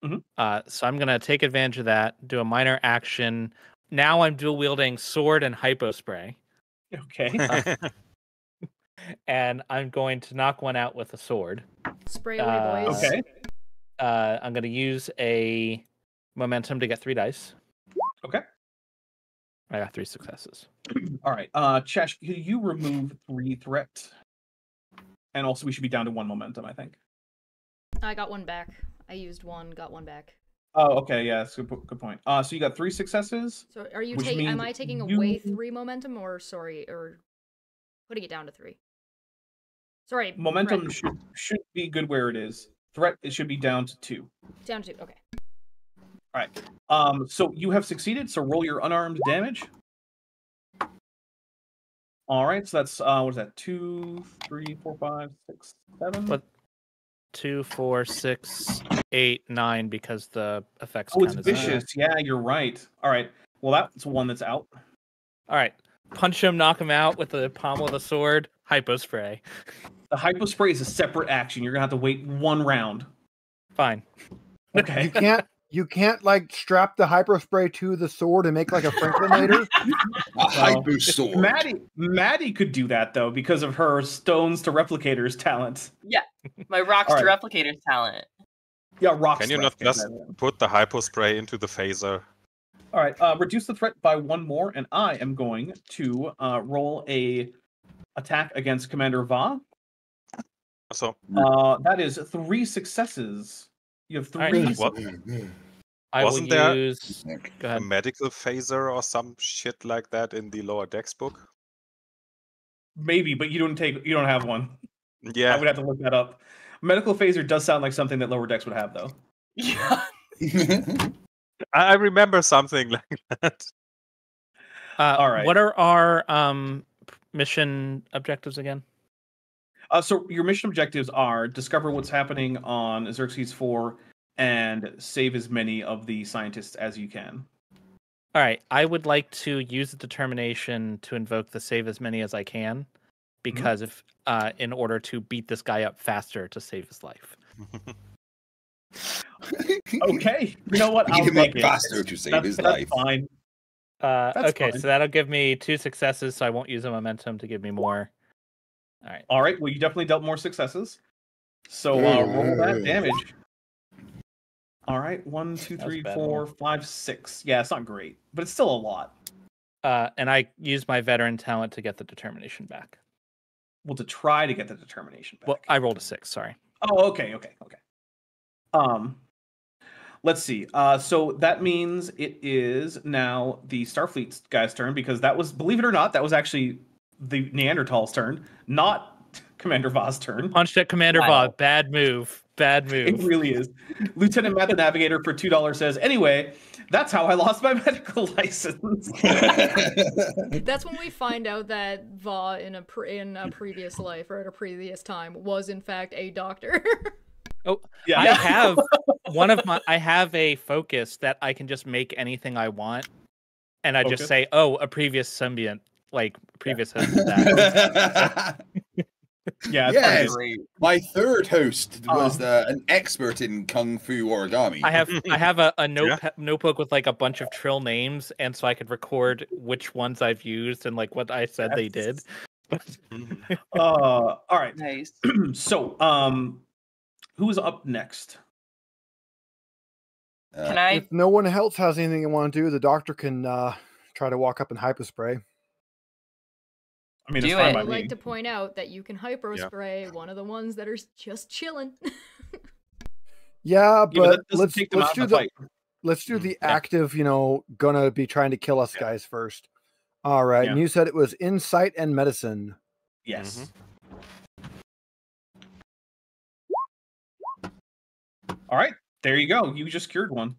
Mhm. So I'm going to take advantage of that, do a minor action. Now I'm dual wielding sword and hypo spray, Okay. and I'm going to knock one out with a sword. Spray away, boys. Okay. I'm going to use a momentum to get 3 dice. Okay. I got 3 successes. All right. Chesh, can you remove 3 threat? And also, we should be down to 1 momentum, I think. I got 1 back. I used 1, got 1 back. Oh, okay. Yeah, that's a good point. So you got 3 successes. So are you Which taking? Am means I taking you- away 3 momentum, or putting it down to 3? Sorry, Momentum Brett. should be good where it is. Threat, it should be down to 2. Down to 2. Okay. All right. So you have succeeded. So roll your unarmed damage. All right. So that's what is that? 2, 3, 4, 5, 6, 7. What? 2, 4, 6, 8, 9 because the effects. Oh, it's count as vicious. Yeah, you're right. All right. Well, that's one that's out. All right. Punch him, knock him out with the pommel of the sword. Hypo spray. The hypo spray is a separate action. You're gonna have to wait 1 round. Fine. Okay. You can't like strap the hyper spray to the sword and make like a Franklinator. A hypo sword. Maddie could do that though because of her stones to replicators talent. Yeah, my rocks to replicators talent. Yeah, rocks. Can you not just put the hypo spray into the phaser? All right. Reduce the threat by 1 more, and I am going to roll a attack against Commander Va. So that is 3 successes. You have 3. Right. I will Wasn't there use. Go a ahead. medical phaser or some shit like that in the lower decks book? Maybe, but you don't have one. I Yeah. would have to look that up. Medical phaser does sound like something that lower decks would have, though. Yeah. I remember something like that. All right. What are our mission objectives again? So your mission objectives are discover what's happening on Xerxes 4 and save as many of the scientists as you can. All right. I would like to use the determination to invoke the save as many as I can, because if in order to beat this guy up faster to save his life. Okay. You know what? You I'll can make take faster to save his life. That's fine. Okay, fine. so that'll give me 2 successes, so I won't use a momentum to give me more. All right. All right. Well, you definitely dealt more successes. So roll that damage. All right. 1, 2, That was 3, a bad 4, 5, 6. Yeah, it's not great, but it's still a lot. And I use my veteran talent to get the determination back. Well, to try to get the determination back. Well, I rolled a 6. Sorry. Oh, okay. Let's see. So that means it is now the Starfleet guy's turn, because that was, believe it or not, that was actually the Neanderthal's turn, not Commander Va's turn. Punched at Commander Va. Bad move. Bad move. It really is. Lieutenant Matt the Navigator for $2 says, anyway, that's how I lost my medical license. That's when we find out that Va in a previous life or at a previous time was in fact a doctor. Oh, Yeah. I have I have a focus that I can just make anything I want, and I just Focus? say, "Oh, a previous symbiont, like previous host of that." Yeah, it's Yes. funny. My third host was an expert in kung fu origami. I have a notebook with like a bunch of trill names, and so I could record which ones I've used and like what I said they did. All right. Nice. So, who is up next? Can I? If no one else has anything they want to do, the doctor can try to walk up and hyperspray. I mean, Do it's fine it. by I'd like me. to point out that you can hyper spray one of the ones that are just chilling. Yeah, Yeah, but but that doesn't let's take them out do of the the fight. let's do the active. Gonna be trying to kill us guys first. All right, Yeah. and you said it was insight and medicine. Yes. All right, there you go. You just cured one.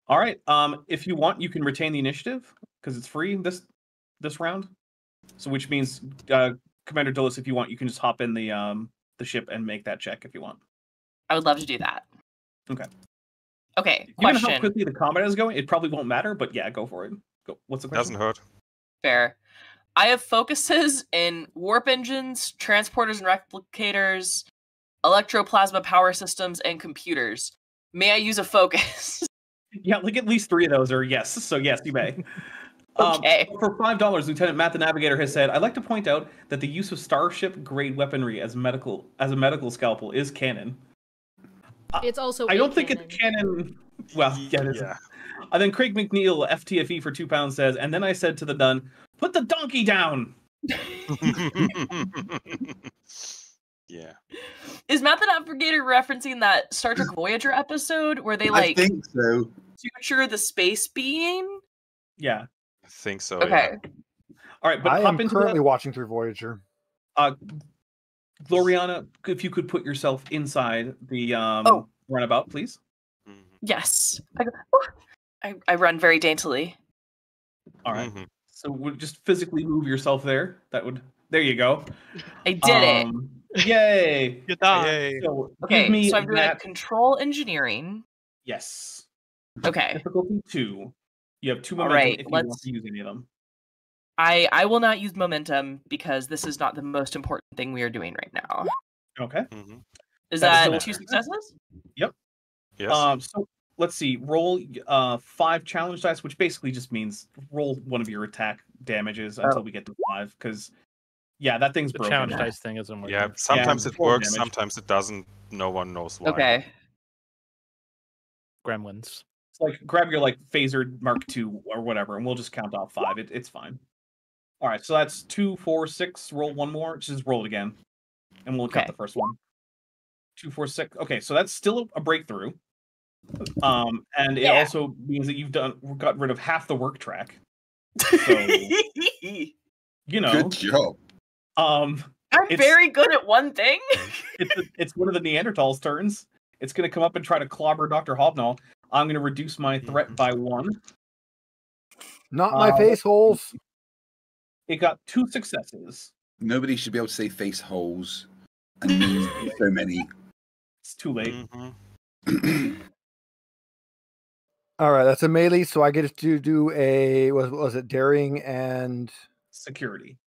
All right. If you want, you can retain the initiative because it's free this round. So, which means, Commander Dulles, if you want, you can just hop in the ship and make that check if you want. I would love to do that. Okay. Okay. Given how Question. quickly the combat is going, it probably won't matter. But yeah, go for it. Go. What's the question? Doesn't hurt. Fair. I have focuses in warp engines, transporters and replicators, electroplasma power systems, and computers. May I use a focus? Yeah, like at least 3 of those are yes. So yes, you may. Okay. For $5, Lieutenant Matt the Navigator has said, "I'd like to point out that the use of starship grade weaponry as a medical scalpel is canon." It's also I a don't think cannon. it's canon. Well, yeah, it is. Yeah. And then Craig McNeil, FTFE for £2 says, "And then I said to the nun, put the donkey down." Yeah. Is Matt the Navigator referencing that Star Trek Voyager episode where they I think so. future the space being? Yeah. I think so. Okay. All right, but I hop am into currently watching through Voyager. Gloriana, if you could put yourself inside the runabout, please. Yes. I run very daintily. All right. So we'll just physically move yourself there. There you go. I did it. Yay. Good dog. Yay. So Okay, give me so I'm doing that. control engineering. Yes. Okay. Difficulty 2. You have 2 All momentum right, if you want to use any of them. I will not use momentum because this is not the most important thing we are doing right now. Okay. Is That that is 2 successes? Yep. Yes. So let's see. Roll 5 challenge dice, which basically just means roll one of your attack damages until we get to 5. Because that thing's The broken. challenge dice thing isn't working. Yeah, sometimes it roll works, damage. sometimes it doesn't. No one knows why. Okay. Gremlins. It's like grab your phaser Mark II or whatever, and we'll just count off 5. It's fine. All right, so that's 2, 4, 6. Roll one more. Just roll it again, and we'll count the first one. 2, 4, 6. Okay, so that's still a breakthrough. And it also means that you've got rid of half the work track. So, Good job. I'm very good at one thing. it's one of the Neanderthals' turns. It's going to come up and try to clobber Dr. Hobnall. I'm going to reduce my threat by 1. Not my face holes. It got 2 successes. Nobody should be able to say face holes. And so many. It's too late. All right, that's a melee, so I get to do a was it daring and security.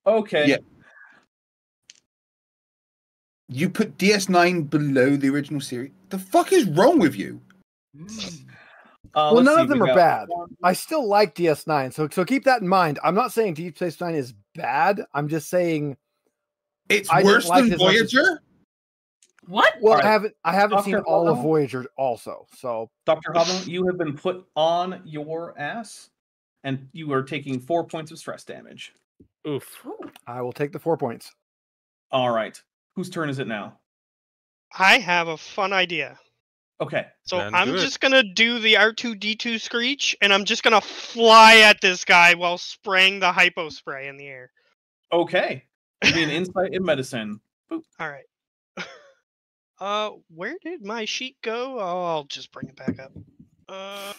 Okay. Yeah. You put DS9 below the original series. The fuck is wrong with you? Well, none of them are bad. I still like DS9, so keep that in mind. I'm not saying Deep Space Nine is bad. I'm just saying it's worse than Voyager. What? Well, right. I haven't Dr. seen all of Voyager also. So, Dr. Hobno, you have been put on your ass, and you are taking 4 points of stress damage. Oof. I will take the 4 points. All right. Whose turn is it now? I have a fun idea. Okay. So I'm just going to do the R2-D2 screech, and I'm just going to fly at this guy while spraying the hypo spray in the air. Okay. Give me an insight in medicine. Boop. All right. Where did my sheet go? Oh, I'll just bring it back up.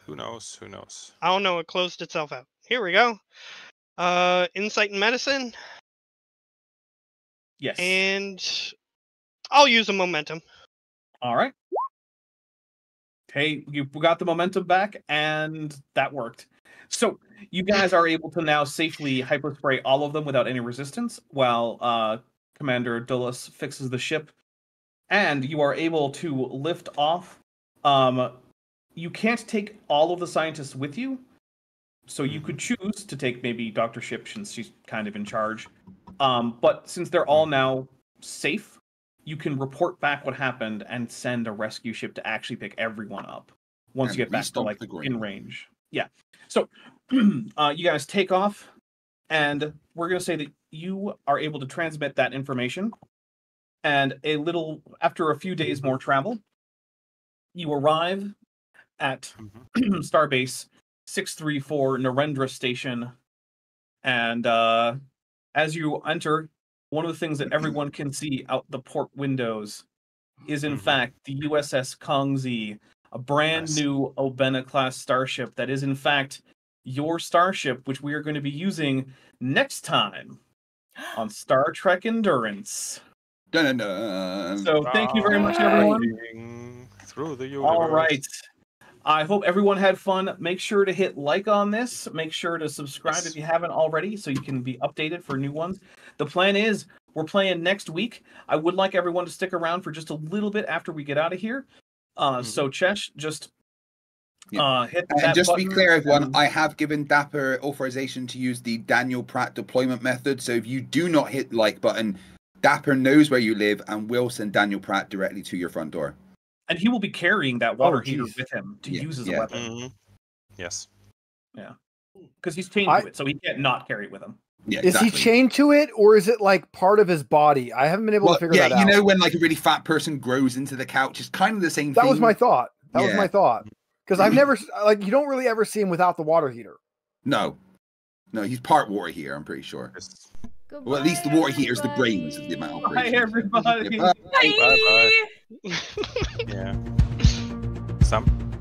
Who knows? Who knows? I don't know. It closed itself out. Here we go. Insight in medicine. Yes. And I'll use a momentum. All right. Okay, you got the momentum back, and that worked. So you guys are able to now safely hyperspray all of them without any resistance, while Commander Dulles fixes the ship, and you are able to lift off. You can't take all of the scientists with you, so you could choose to take maybe Dr. Ship, since she's kind of in charge. But since they're all now safe, you can report back what happened and send a rescue ship to actually pick everyone up once you get back to in range. Yeah. So you guys take off, and we're going to say that you are able to transmit that information. And after a few days more travel, you arrive at Starbase 634 Narendra Station. And as you enter, one of the things that everyone can see out the port windows is, in fact, the USS Kongzi, a brand new Obena-class starship that is, in fact, your starship, which we are going to be using next time on Star Trek Endurance. Dun, dun, dun. So thank you very much, everyone. Through the universe. All right. I hope everyone had fun. Make sure to hit like on this. Make sure to subscribe if you haven't already, so you can be updated for new ones. The plan is we're playing next week. I would like everyone to stick around for just a little bit after we get out of here. So Chesh, just hit that and just button. to be clear, everyone, I have given Dapper authorization to use the Daniel Pratt deployment method. So if you do not hit the like button, Dapper knows where you live and will send Daniel Pratt directly to your front door. And he will be carrying that water heater with him to use as a weapon. Yes. Yeah. Because he's chained to it, so he can't not carry it with him. Yeah, is he chained to it, or is it like part of his body? I haven't been able to figure that out. You know when like a really fat person grows into the couch? It's kind of the same thing. That was my thought. That was my thought. Because I've never like you don't really ever see him without the water heater. No, he's part water heater. I'm pretty sure. Goodbye, Well, at least the water heater is the brains of the amount. Bye, everybody. Bye. Bye bye. Yeah. Some